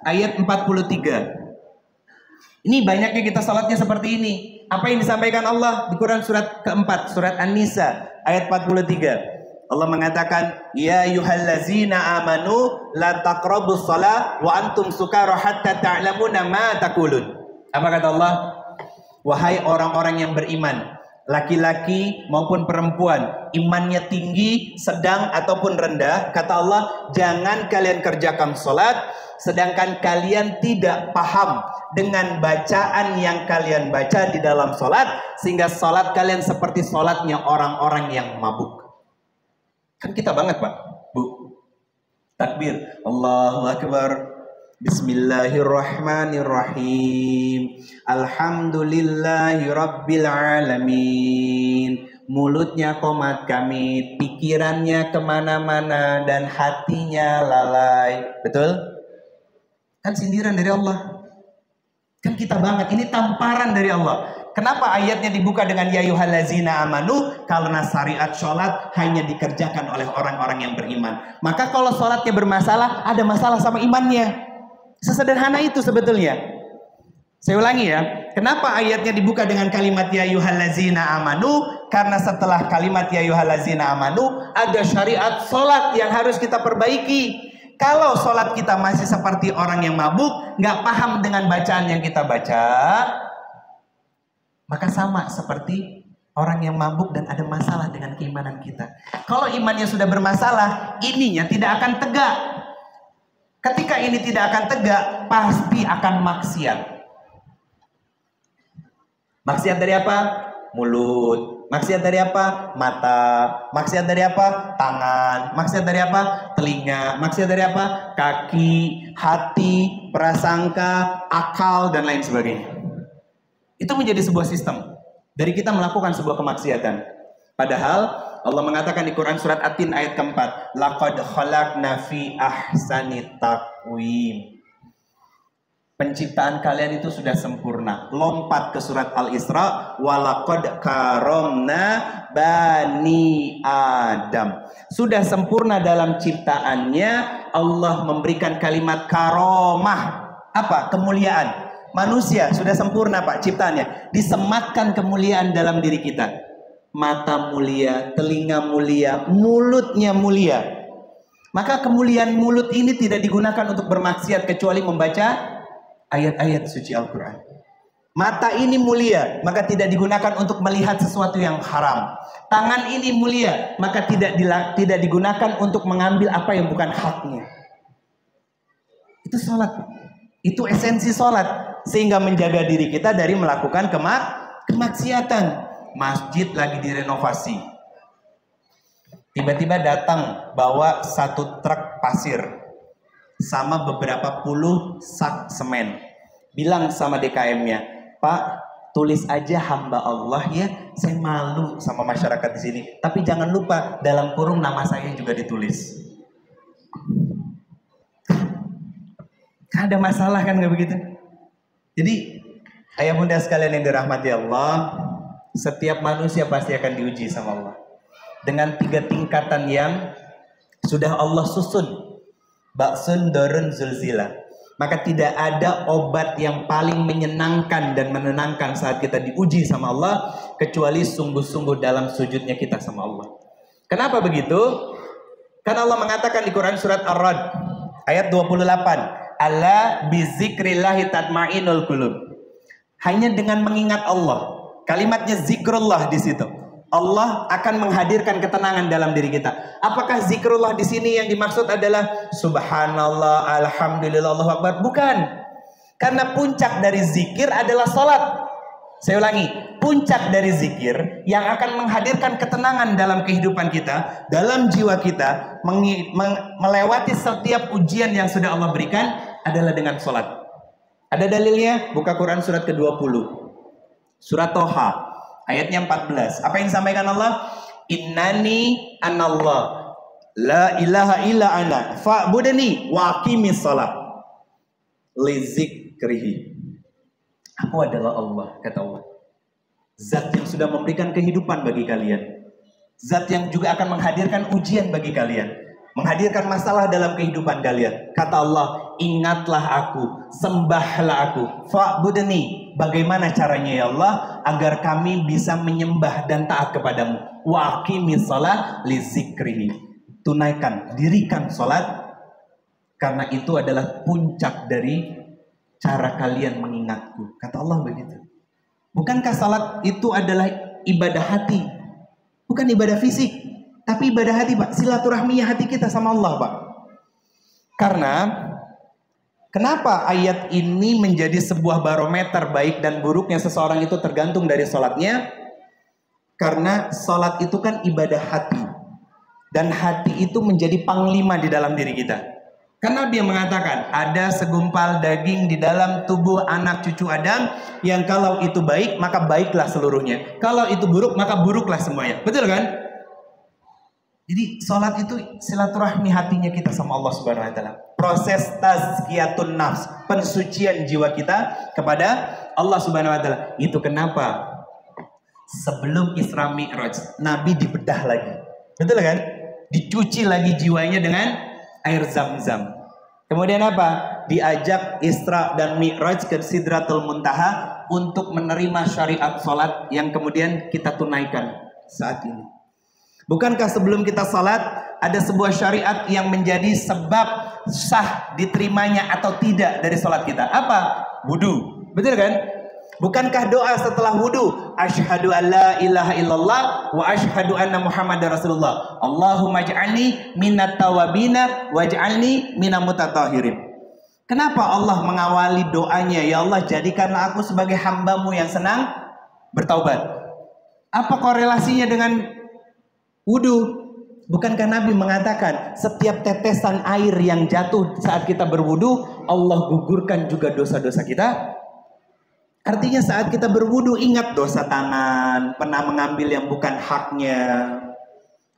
ayat 43. Ini banyaknya kita salatnya seperti ini. Apa yang disampaikan Allah di Quran surat keempat, surat An-Nisa ayat 43. Allah mengatakan, ya ayyuhallazina amanu la taqrabus shalah wa antum sukara hatta ta'lamuna ma taqulun. Apa kata Allah? Wahai orang-orang yang beriman, laki-laki maupun perempuan, imannya tinggi, sedang ataupun rendah, kata Allah, jangan kalian kerjakan salat sedangkan kalian tidak paham dengan bacaan yang kalian baca di dalam salat, sehingga salat kalian seperti salatnya orang-orang yang mabuk. Kan kita banget, Pak, Bu. Takbir, Allahu Akbar, Bismillahirrahmanirrahim, Alhamdulillahi Rabbil Alamin. Mulutnya komat kamit, pikirannya kemana-mana, dan hatinya lalai. Betul? Kan sindiran dari Allah. Kan kita banget, ini tamparan dari Allah. Kenapa ayatnya dibuka dengan ya ayyuhallazina amanu? Karena syariat sholat hanya dikerjakan oleh orang-orang yang beriman. Maka kalau sholatnya bermasalah, ada masalah sama imannya. Sesederhana itu sebetulnya. Saya ulangi ya. Kenapa ayatnya dibuka dengan kalimat ya ayyuhallazina amanu? Karena setelah kalimat ya ayyuhallazina amanu, ada syariat sholat yang harus kita perbaiki. Kalau sholat kita masih seperti orang yang mabuk, nggak paham dengan bacaan yang kita baca, maka sama seperti orang yang mabuk dan ada masalah dengan keimanan kita. Kalau imannya sudah bermasalah, ininya tidak akan tegak. Ketika ini tidak akan tegak, pasti akan maksiat. Maksiat dari apa? Mulut. Maksiat dari apa? Mata. Maksiat dari apa? Tangan. Maksiat dari apa? Telinga. Maksiat dari apa? Kaki, hati, prasangka, akal, dan lain sebagainya. Itu menjadi sebuah sistem dari kita melakukan sebuah kemaksiatan. Padahal Allah mengatakan di Quran surat At-Tin ayat keempat, laqad khalaqna fi ahsani taqwim. Penciptaan kalian itu sudah sempurna. Lompat ke surat Al-Isra, walaqad karomna bani Adam. Sudah sempurna dalam ciptaannya. Allah memberikan kalimat karomah. Apa? Kemuliaan. Manusia sudah sempurna, Pak, ciptaannya. Disematkan kemuliaan dalam diri kita. mata mulia, telinga mulia, mulutnya mulia. Maka kemuliaan mulut ini tidak digunakan untuk bermaksiat kecuali membaca ayat-ayat suci Al-Quran. Mata ini mulia, maka tidak digunakan untuk melihat sesuatu yang haram. Tangan ini mulia, maka tidak digunakan untuk mengambil apa yang bukan haknya. Itu sholat. Itu esensi sholat. Sehingga menjaga diri kita dari melakukan kemaksiatan. Masjid lagi direnovasi. Tiba-tiba datang bawa 1 truk pasir sama beberapa puluh sak semen. Bilang sama DKM-nya, Pak, tulis aja hamba Allah ya. Saya malu sama masyarakat di sini. Tapi jangan lupa dalam kurung nama saya juga ditulis. Kan ada masalah kan nggak begitu? Jadi ayah bunda sekalian yang dirahmati Allah, setiap manusia pasti akan diuji sama Allah dengan 3 tingkatan yang sudah Allah susun. Ba'sun darun zulzila. Maka tidak ada obat yang paling menyenangkan dan menenangkan saat kita diuji sama Allah kecuali sungguh-sungguh dalam sujudnya kita sama Allah. Kenapa begitu? Karena Allah mengatakan di Quran surat Ar-Ra'd ayat 28, "Ala bizikrillahi tatmainul qulub." Hanya dengan mengingat Allah. Kalimatnya zikrullah di situ. Allah akan menghadirkan ketenangan dalam diri kita. Apakah zikrullah di sini yang dimaksud adalah subhanallah, alhamdulillah, Allahu akbar? Bukan. Karena puncak dari zikir adalah salat. Saya ulangi, puncak dari zikir yang akan menghadirkan ketenangan dalam kehidupan kita, dalam jiwa kita, melewati setiap ujian yang sudah Allah berikan adalah dengan salat. Ada dalilnya? Buka Quran surat ke-20. Surat Toha. Ayatnya 14. Apa yang disampaikan Allah? Innani anallah la ilaha illa ana fa'budani wa aqimis shalah li zikrihi. Aku adalah Allah, kata Allah. Zat yang sudah memberikan kehidupan bagi kalian. Zat yang juga akan menghadirkan ujian bagi kalian. Menghadirkan masalah dalam kehidupan kalian. Kata Allah, ingatlah aku, sembahlah aku, fa'budani. Bagaimana caranya ya Allah agar kami bisa menyembah dan taat kepadamu? Wa aqimis shalah li zikrihi. Tunaikan, dirikan salat karena itu adalah puncak dari cara kalian mengingatku. Kata Allah begitu. Bukankah salat itu adalah ibadah hati? Bukan ibadah fisik, tapi ibadah hati, Pak. Silaturahminya hati kita sama Allah, Pak. Karena kenapa ayat ini menjadi sebuah barometer baik dan buruknya seseorang itu tergantung dari sholatnya? Karena sholat itu kan ibadah hati. Dan hati itu menjadi panglima di dalam diri kita. Karena Nabi yang mengatakan, ada segumpal daging di dalam tubuh anak cucu Adam yang kalau itu baik, maka baiklah seluruhnya. Kalau itu buruk, maka buruklah semuanya. Betul kan? Jadi sholat itu silaturahmi hatinya kita sama Allah Subhanahu wa taala. Proses tazkiyatun nafs, pensucian jiwa kita kepada Allah Subhanahu wa taala. Itu kenapa sebelum Isra Mi'raj Nabi dibedah lagi. Betul kan? Dicuci lagi jiwanya dengan air Zam-Zam. Kemudian apa? Diajak Isra dan Mi'raj ke Sidratul Muntaha untuk menerima syariat sholat yang kemudian kita tunaikan saat ini. Bukankah sebelum kita salat ada sebuah syariat yang menjadi sebab sah diterimanya atau tidak dari salat kita? Apa? Wudu. Betul kan? Bukankah doa setelah wudu? Asyhadu an la ilaha illallah wa asyhadu anna Muhammadar Rasulullah. Allahumma ij'alni minat tawabina waj'alni minal mutatahhirin. Kenapa Allah mengawali doanya? Ya Allah, jadikanlah aku sebagai hambamu yang senang bertaubat. Apa korelasinya dengan wudu? Bukankah Nabi mengatakan setiap tetesan air yang jatuh saat kita berwudu, Allah gugurkan juga dosa-dosa kita? Artinya saat kita berwudu ingat dosa tangan, pernah mengambil yang bukan haknya.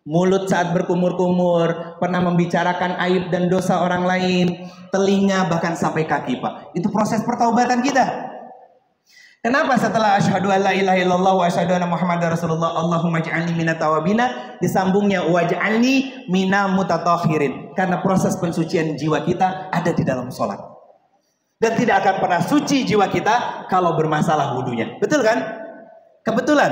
Mulut saat berkumur-kumur, pernah membicarakan aib dan dosa orang lain. Telinga bahkan sampai kaki, Pak. Itu proses pertaubatan kita. Kenapa setelah asyhadu an la ilaha illallah wa asyhadu anna Muhammadar Rasulullah Allahumma ij'alni minat tawabina disambungnya waj'alni minal mutatahhirin? Karena proses pensucian jiwa kita ada di dalam sholat. Dan tidak akan pernah suci jiwa kita kalau bermasalah wudunya. Betul kan? Kebetulan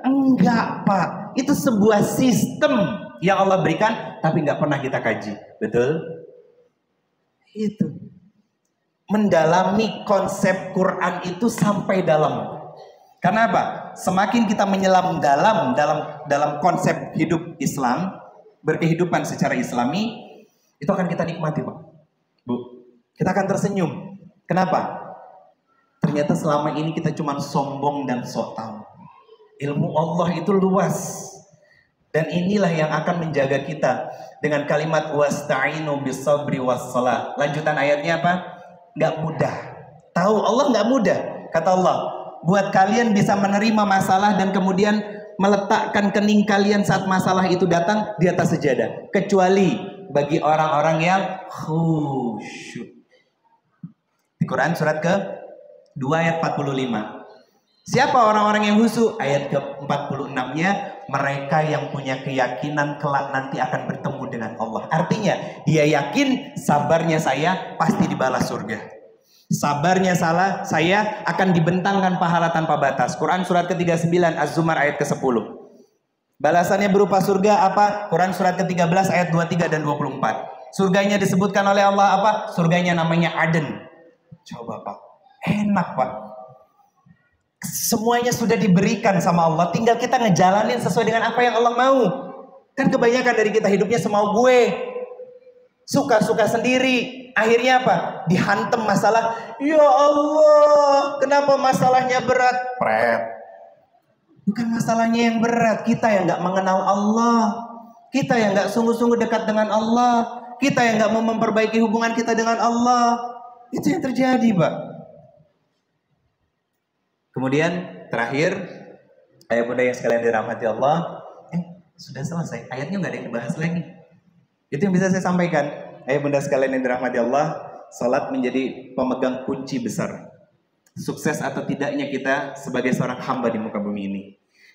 Enggak, Pak. Itu sebuah sistem yang Allah berikan, tapi nggak pernah kita kaji. Betul? Itu. Mendalami konsep Quran itu sampai dalam. Karena apa? Semakin kita menyelam dalam konsep hidup Islam, berkehidupan secara Islami, itu akan kita nikmati, Pak. Bu, kita akan tersenyum. Kenapa? Ternyata selama ini kita cuma sombong dan sok tahu. Ilmu Allah itu luas. Dan inilah yang akan menjaga kita dengan kalimat wasta'inu bis-sabri was-shalah. Lanjutan ayatnya apa? Nggak mudah. Tahu Allah nggak mudah. Kata Allah, buat kalian bisa menerima masalah dan kemudian meletakkan kening kalian saat masalah itu datang di atas sejadah. Kecuali bagi orang-orang yang khusyuk. Di Quran surat ke-2 ayat 45. Siapa orang-orang yang khusyuk? Ayat ke-46-nya, mereka yang punya keyakinan kelak nanti akan bertemu dengan Allah. Artinya, dia yakin sabarnya saya pasti dibalas surga. Sabarnya saya akan dibentangkan pahala tanpa batas. Quran surat ke-39 Az-Zumar ayat ke-10. Balasannya berupa surga apa? Quran surat ke-13 ayat 23 dan 24. Surganya disebutkan oleh Allah apa? Surganya namanya Aden. Coba Pak, enak Pak. Semuanya sudah diberikan sama Allah, tinggal kita ngejalanin sesuai dengan apa yang Allah mau. Kan kebanyakan dari kita hidupnya semau gue, suka-suka sendiri. Akhirnya apa? Dihantam masalah. Ya Allah, kenapa masalahnya berat? Pret. Bukan masalahnya yang berat, kita yang gak mengenal Allah, kita yang gak sungguh-sungguh dekat dengan Allah, kita yang gak mau memperbaiki hubungan kita dengan Allah. Itu yang terjadi, Pak. Kemudian terakhir, ayah bunda yang sekalian dirahmati Allah, sudah selesai, ayatnya nggak ada yang dibahas lagi. Itu yang bisa saya sampaikan. Ayah bunda sekalian yang dirahmati Allah, salat menjadi pemegang kunci besar sukses atau tidaknya kita sebagai seorang hamba di muka bumi ini.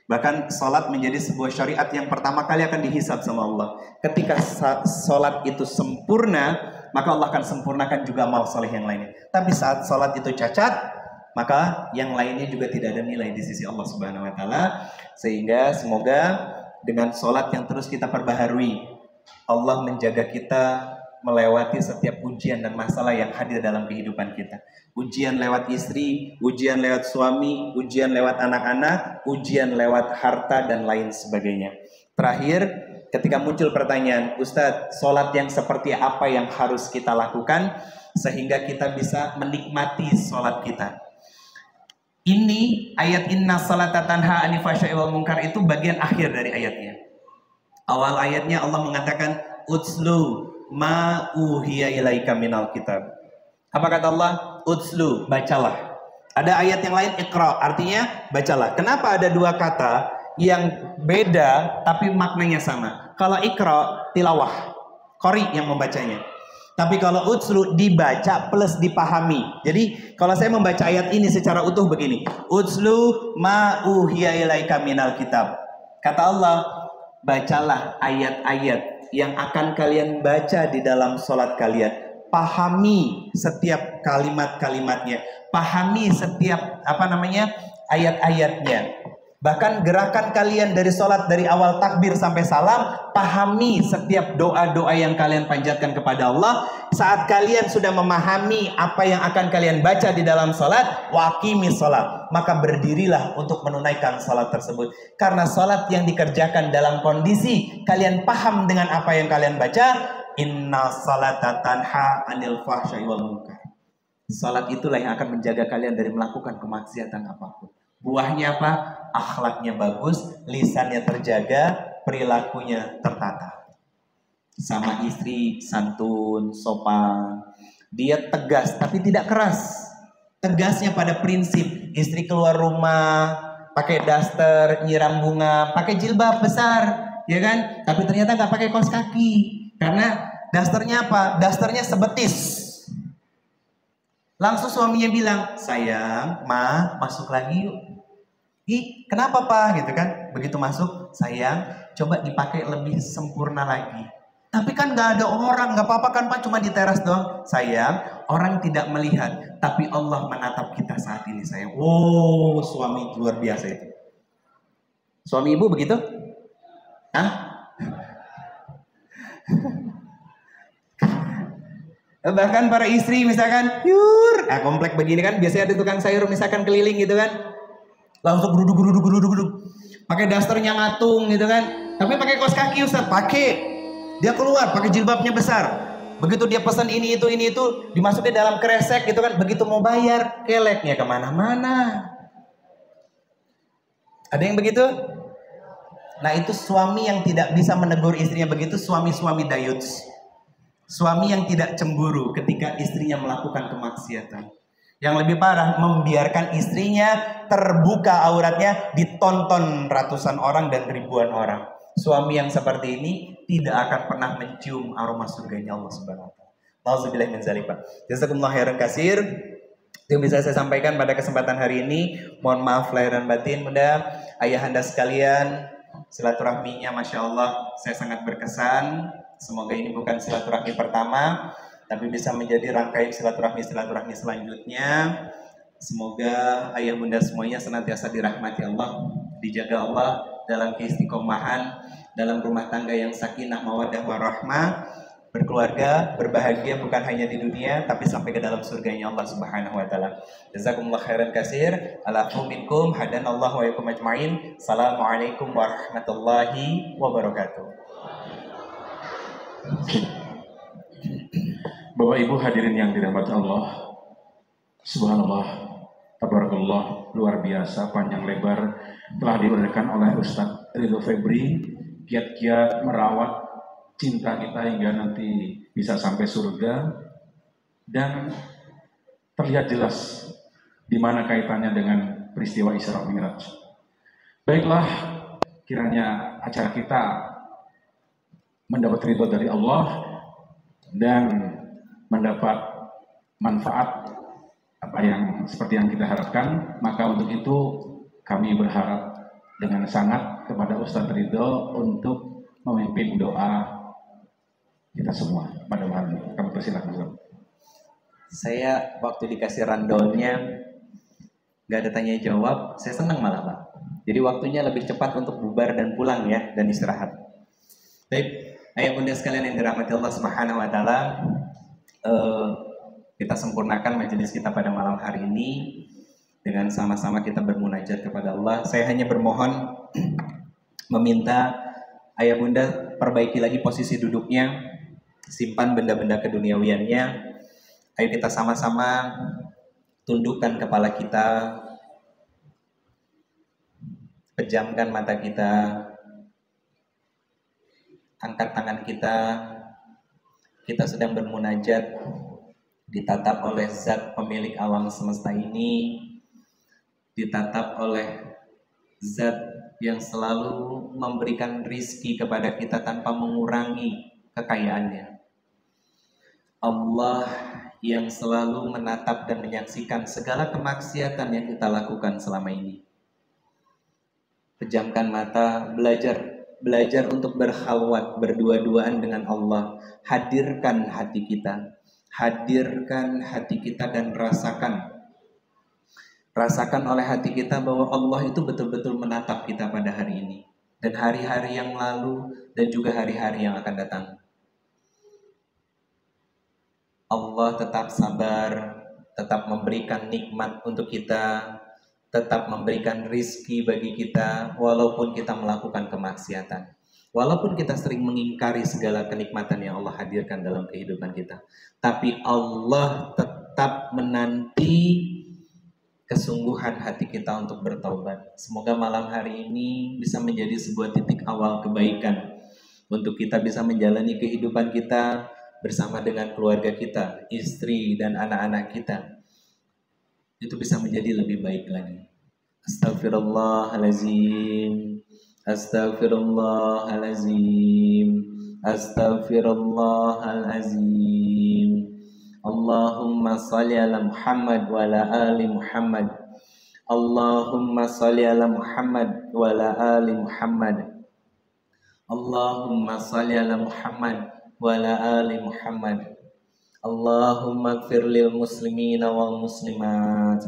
Bahkan salat menjadi sebuah syariat yang pertama kali akan dihisab sama Allah. Ketika salat itu sempurna, maka Allah akan sempurnakan juga amal soleh yang lainnya. Tapi saat salat itu cacat, maka yang lainnya juga tidak ada nilai di sisi Allah Subhanahu wa taala. Sehingga semoga dengan sholat yang terus kita perbaharui, Allah menjaga kita melewati setiap ujian dan masalah yang hadir dalam kehidupan kita. Ujian lewat istri, ujian lewat suami, ujian lewat anak-anak, ujian lewat harta dan lain sebagainya. Terakhir, ketika muncul pertanyaan, Ustadz, sholat yang seperti apa yang harus kita lakukan sehingga kita bisa menikmati sholat kita? Ini ayat inna salata tanha 'anil fahsya'i wal munkar itu bagian akhir dari ayatnya. Awal ayatnya Allah mengatakan utslu ma uhiya ilaika minal kitab. Apa kata Allah? Utslu, bacalah. Ada ayat yang lain iqra, artinya bacalah. Kenapa ada dua kata yang beda tapi maknanya sama? Kalau iqra tilawah, qari yang membacanya. Tapi kalau utslu dibaca plus dipahami. Jadi kalau saya membaca ayat ini secara utuh begini. Utslu ma uhiya ilaika minal kitab. Kata Allah, bacalah ayat-ayat yang akan kalian baca di dalam sholat kalian. Pahami setiap kalimat-kalimatnya. Pahami setiap ayat-ayatnya. Bahkan gerakan kalian dari sholat dari awal takbir sampai salam, pahami setiap doa-doa yang kalian panjatkan kepada Allah. Saat kalian sudah memahami apa yang akan kalian baca di dalam sholat, waqimi sholat, maka berdirilah untuk menunaikan sholat tersebut. Karena sholat yang dikerjakan dalam kondisi kalian paham dengan apa yang kalian baca, inna sholata tanha 'anil fahsya'i wal munkar. Sholat itulah yang akan menjaga kalian dari melakukan kemaksiatan apapun. Buahnya apa? Akhlaknya bagus, lisannya terjaga, perilakunya tertata. Sama istri santun, sopan. Dia tegas tapi tidak keras. Tegasnya pada prinsip. Istri keluar rumah pakai daster, nyiram bunga, pakai jilbab besar, ya kan? Tapi ternyata nggak pakai kaos kaki. Karena dasternya apa? Dasternya sebetis. Langsung suaminya bilang, sayang, ma, masuk lagi yuk. Ih, kenapa Pak? Gitu kan. Begitu masuk, sayang, coba dipakai lebih sempurna lagi. Tapi kan gak ada orang, gak apa-apa kan Pak, cuma di teras doang. Sayang, orang tidak melihat, tapi Allah menatap kita saat ini sayang. Oh, suami luar biasa itu. Suami ibu begitu? Hah? Bahkan para istri misalkan, komplek begini kan biasanya ada tukang sayur misalkan keliling gitu kan, langsung geruduk, pakai dasternya ngatung gitu kan, tapi pakai kaos kaki Ustaz, pakai. Dia keluar pakai jilbabnya besar. Begitu dia pesan ini itu dimasukin dalam kresek gitu kan, begitu mau bayar keleknya kemana-mana. Ada yang begitu? Nah itu suami yang tidak bisa menegur istrinya begitu, suami-suami dayuts. Suami yang tidak cemburu ketika istrinya melakukan kemaksiatan. Yang lebih parah, membiarkan istrinya terbuka auratnya, ditonton ratusan orang dan ribuan orang. Suami yang seperti ini tidak akan pernah mencium aroma surganya Allah Subhanahu wa taala. Nauzubillah min dzalik, Pak. Jazakumullah khairan katsir. Itu bisa saya sampaikan pada kesempatan hari ini. Mohon maaf lahir dan batin, Bunda, ayahanda sekalian. Silaturahminya Masya Allah saya sangat berkesan. Semoga ini bukan silaturahmi pertama, tapi bisa menjadi rangkaian silaturahmi selanjutnya. Semoga ayah bunda semuanya senantiasa dirahmati Allah, dijaga Allah dalam keistiqomahan, dalam rumah tangga yang sakinah, mawaddah, warahmah, berkeluarga, berbahagia bukan hanya di dunia, tapi sampai ke dalam surganya Allah Subhanahu wa taala. Jazakumullah khairan katsir. Alafu minkum hadanallahu wa yakum ajmain. Assalamualaikum warahmatullahi wabarakatuh. Bapak Ibu hadirin yang dirahmati Allah, subhanallah, tabarakallah, luar biasa panjang lebar telah diberikan oleh Ustadz Ridho Febri, kiat-kiat merawat cinta kita hingga nanti bisa sampai surga, dan terlihat jelas di mana kaitannya dengan peristiwa Isra Mi'raj. Baiklah, kiranya acara kita mendapat ridho dari Allah dan mendapat manfaat apa yang seperti yang kita harapkan. Maka untuk itu kami berharap dengan sangat kepada Ustadz Ridho untuk memimpin doa kita semua pada malam ini. Kami persilakan. Saya waktu dikasih rundownnya nggak ada tanya jawab, saya senang malah Pak. Jadi waktunya lebih cepat untuk bubar dan pulang ya, dan istirahat. Baik, ayah bunda sekalian yang dirahmati Allah Subhanahu wa taala, kita sempurnakan majelis kita pada malam hari ini dengan sama-sama kita bermunajat kepada Allah. Saya hanya bermohon meminta ayah bunda perbaiki lagi posisi duduknya, simpan benda-benda keduniawiannya. Ayo kita sama-sama tundukkan kepala kita, pejamkan mata kita, angkat tangan kita. Kita sedang bermunajat, ditatap oleh zat pemilik alam semesta ini, ditatap oleh zat yang selalu memberikan rizki kepada kita tanpa mengurangi kekayaannya. Allah yang selalu menatap dan menyaksikan segala kemaksiatan yang kita lakukan selama ini. Pejamkan mata, belajar untuk berkhalwat, berdua-duaan dengan Allah. Hadirkan hati kita, dan rasakan oleh hati kita bahwa Allah itu betul-betul menatap kita pada hari ini, dan hari-hari yang lalu, dan juga hari-hari yang akan datang. Allah tetap sabar, tetap memberikan nikmat untuk kita, tetap memberikan rizki bagi kita, walaupun kita melakukan kemaksiatan. Walaupun kita sering mengingkari segala kenikmatan yang Allah hadirkan dalam kehidupan kita, tapi Allah tetap menanti kesungguhan hati kita untuk bertaubat. Semoga malam hari ini bisa menjadi sebuah titik awal kebaikan untuk kita bisa menjalani kehidupan kita bersama dengan keluarga kita, istri dan anak-anak kita. Itu bisa menjadi lebih baik lagi. Astaghfirullahalazim. Astaghfirullahalazim. Astaghfirullahalazim. Allahumma salli ala Muhammad wa ala ali Muhammad. Allahumma salli ala Muhammad wa ala ali Muhammad. Allahumma salli ala Muhammad wa ala ali Muhammad. Allahumma ighfir lil muslimina wal muslimat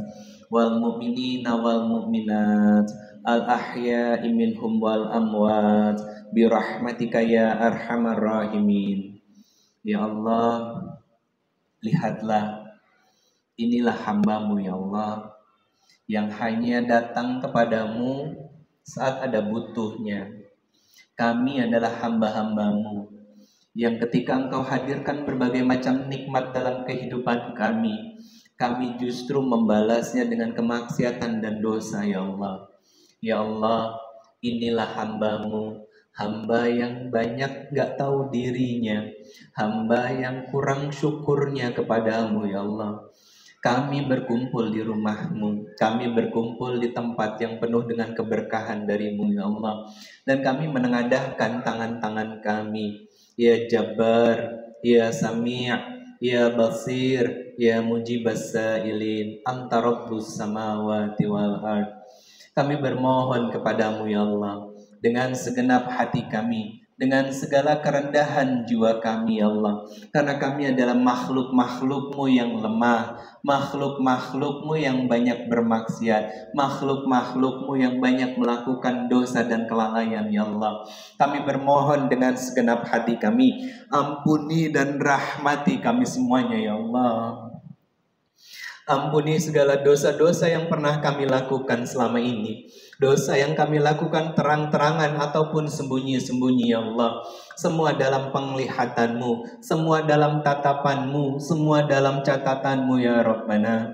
wal mu'minina wal mu'minat al-ahya'i minhum wal amwat birahmatika ya arhamar rahimin. Ya Allah, lihatlah, inilah hamba-Mu ya Allah, yang hanya datang kepadamu saat ada butuhnya. Kami adalah hamba-hamba-Mu yang ketika Engkau hadirkan berbagai macam nikmat dalam kehidupan kami justru membalasnya dengan kemaksiatan dan dosa ya Allah. Ya Allah, inilah hamba-Mu, hamba yang banyak gak tahu dirinya, hamba yang kurang syukurnya kepadamu ya Allah. Kami berkumpul di rumah-Mu, kami berkumpul di tempat yang penuh dengan keberkahan dari-Mu ya Allah. Dan kami menengadahkan tangan-tangan kami, ya Jabbar, ya Sami', ya Basir, ya Mujibas Sa'ilin, Anta Rabbus Samawati wal Ard. Kami bermohon kepadamu ya Allah, dengan segenap hati kami, dengan segala kerendahan jiwa kami ya Allah, karena kami adalah makhluk-makhluk-Mu yang lemah, makhluk-makhluk-Mu yang banyak bermaksiat, makhluk-makhluk-Mu yang banyak melakukan dosa dan kelalaian ya Allah. Kami bermohon dengan segenap hati kami, ampuni dan rahmati kami semuanya ya Allah. Ampuni segala dosa-dosa yang pernah kami lakukan selama ini, dosa yang kami lakukan terang-terangan ataupun sembunyi-sembunyi ya Allah. Semua dalam penglihatan-Mu, semua dalam tatapan-Mu, semua dalam catatan-Mu ya Rabbana.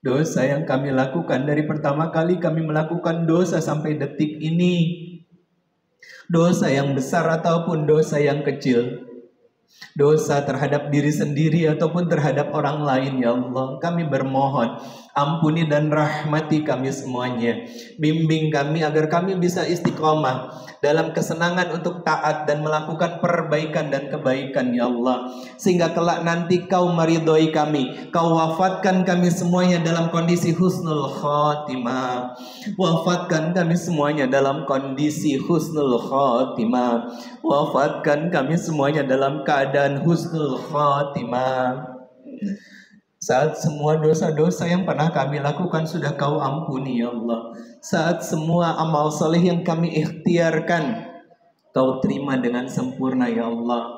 Dosa yang kami lakukan dari pertama kali kami melakukan dosa sampai detik ini, dosa yang besar ataupun dosa yang kecil, dosa terhadap diri sendiri ataupun terhadap orang lain ya Allah, kami bermohon ampuni dan rahmati kami semuanya. Bimbing kami agar kami bisa istiqomah dalam kesenangan untuk taat dan melakukan perbaikan dan kebaikan ya Allah, sehingga kelak nanti Kau meridhoi kami, Kau wafatkan kami semuanya dalam kondisi husnul khotimah. Wafatkan kami semuanya dalam kondisi husnul khotimah. Wafatkan kami semuanya dalam keadaan husnul khotimah. Saat semua dosa-dosa yang pernah kami lakukan sudah Kau ampuni ya Allah. Saat semua amal soleh yang kami ikhtiarkan Kau terima dengan sempurna ya Allah.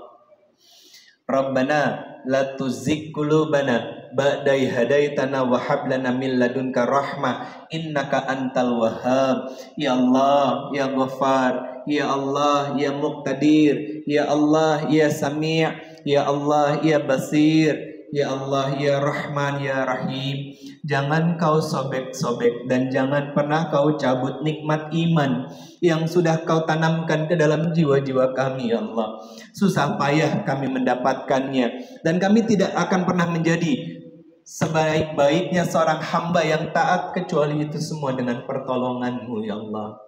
Rabbana la tuzigh qulubana ba'da idh hadaitana wa hab lana min ladunka rahmah innaka antal wahhab. Ya Allah, ya Ghaffar, ya Allah, ya Muqtadir, ya Allah, ya Sami', ya Allah, ya Basir, ya Allah, ya Rahman, ya Rahim. Jangan Kau sobek-sobek dan jangan pernah Kau cabut nikmat iman yang sudah Kau tanamkan ke dalam jiwa-jiwa kami ya Allah. Susah payah kami mendapatkannya, dan kami tidak akan pernah menjadi sebaik-baiknya seorang hamba yang taat kecuali itu semua dengan pertolongan-Mu ya Allah.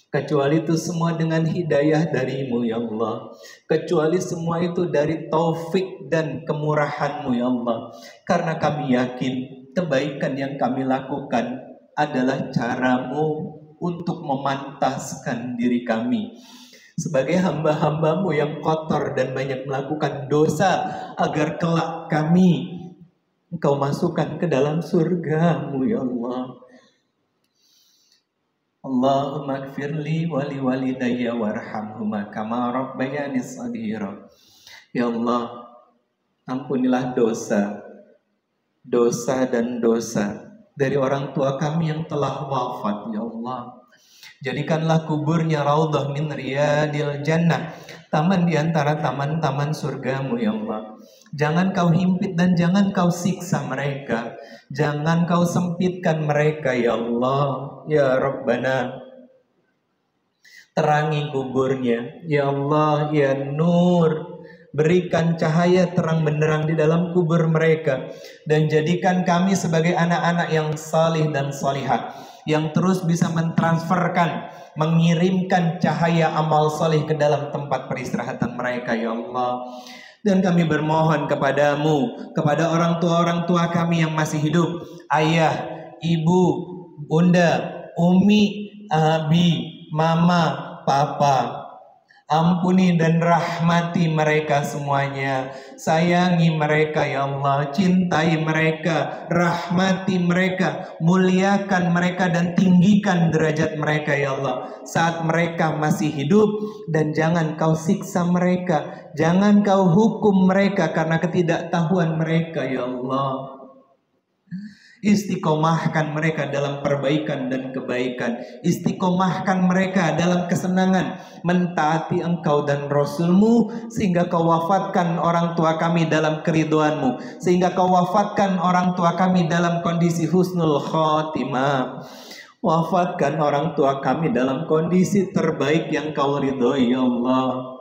Kecuali itu semua dengan hidayah dari-Mu ya Allah. Kecuali semua itu dari taufik dan kemurahan-Mu ya Allah. Karena kami yakin kebaikan yang kami lakukan adalah cara-Mu untuk memantaskan diri kami sebagai hamba-hamba-Mu yang kotor dan banyak melakukan dosa, agar kelak kami Engkau masukkan ke dalam surga-Mu ya Allah. Allahumma gfirli wali walidayya warhamhuma kama rabbayani shaghira. Ya Allah, ampunilah dosa dan dosa dari orang tua kami yang telah wafat ya Allah. Jadikanlah kuburnya raudhah min riyadil jannah, taman di antara taman-taman surga-Mu ya Allah. Jangan Kau himpit dan jangan Kau siksa mereka. Jangan Kau sempitkan mereka ya Allah. Ya Rabbana, terangi kuburnya ya Allah, ya Nur. Berikan cahaya terang benderang di dalam kubur mereka, dan jadikan kami sebagai anak-anak yang salih dan salihah, yang terus bisa mentransferkan, mengirimkan cahaya amal salih ke dalam tempat peristirahatan mereka ya Allah. Dan kami bermohon kepadamu, kepada orang tua kami yang masih hidup, ayah, ibu, bunda, umi, abi, mama, papa, Ampuni dan rahmati mereka semuanya. Sayangi mereka ya Allah. Cintai mereka, rahmati mereka, muliakan mereka dan tinggikan derajat mereka ya Allah saat mereka masih hidup. Dan jangan kau siksa mereka, jangan kau hukum mereka karena ketidaktahuan mereka ya Allah. Istiqomahkan mereka dalam perbaikan dan kebaikan. Istiqomahkan mereka dalam kesenangan mentaati Engkau dan Rasul-Mu, sehingga Kau wafatkan orang tua kami dalam keridhaan-Mu, sehingga Kau wafatkan orang tua kami dalam kondisi husnul khotimah. Wafatkan orang tua kami dalam kondisi terbaik yang Kau ridhoi ya Allah.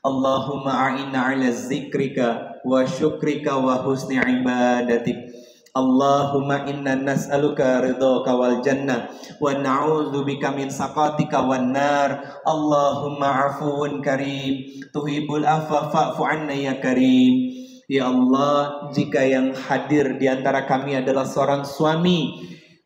Allahumma a'inna ala zikrika wa syukrika wa husni ibadatik. Allahumma inna nas'aluka ridhaka wal jannah wa na'udzubika min saqatika wan nar. Allahumma afuwun karim tuhibbul afwa fa'fu 'anna ya karim. Ya Allah, jika yang hadir di antara kami adalah seorang suami,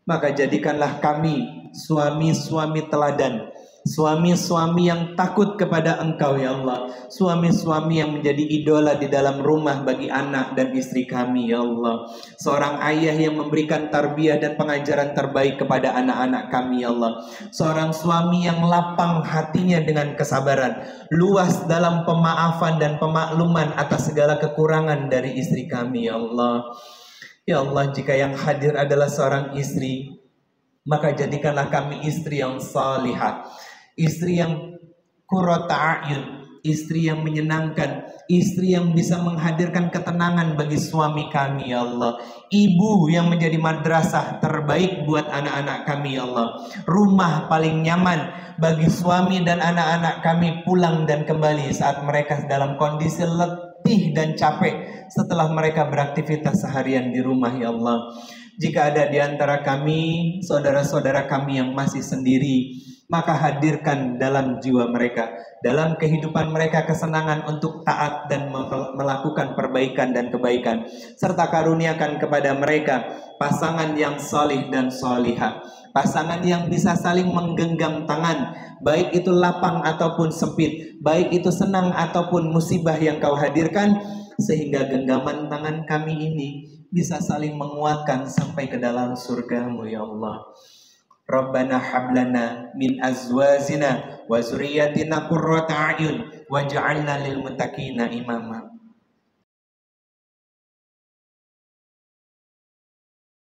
maka jadikanlah kami suami-suami teladan, suami-suami yang takut kepada Engkau ya Allah, suami-suami yang menjadi idola di dalam rumah bagi anak dan istri kami ya Allah, seorang ayah yang memberikan tarbiyah dan pengajaran terbaik kepada anak-anak kami ya Allah, seorang suami yang lapang hatinya dengan kesabaran, luas dalam pemaafan dan pemakluman atas segala kekurangan dari istri kami ya Allah. Ya Allah, jika yang hadir adalah seorang istri, maka jadikanlah kami istri yang salihah, istri yang qurrata a'yun, istri yang menyenangkan, istri yang bisa menghadirkan ketenangan bagi suami kami ya Allah, ibu yang menjadi madrasah terbaik buat anak-anak kami ya Allah, rumah paling nyaman bagi suami dan anak-anak kami pulang dan kembali saat mereka dalam kondisi letih dan capek setelah mereka beraktivitas seharian di rumah ya Allah. Jika ada di antara kami saudara-saudara kami yang masih sendiri, maka hadirkan dalam jiwa mereka, dalam kehidupan mereka kesenangan untuk taat dan melakukan perbaikan dan kebaikan, serta karuniakan kepada mereka pasangan yang salih dan salihah, pasangan yang bisa saling menggenggam tangan, baik itu lapang ataupun sempit, baik itu senang ataupun musibah yang Kau hadirkan, sehingga genggaman tangan kami ini bisa saling menguatkan sampai ke dalam surga-Mu ya Allah. Rabbana hablana min azwajina wa zurriyyatina qurrata a'yun waj'alna lil muttaqina imama.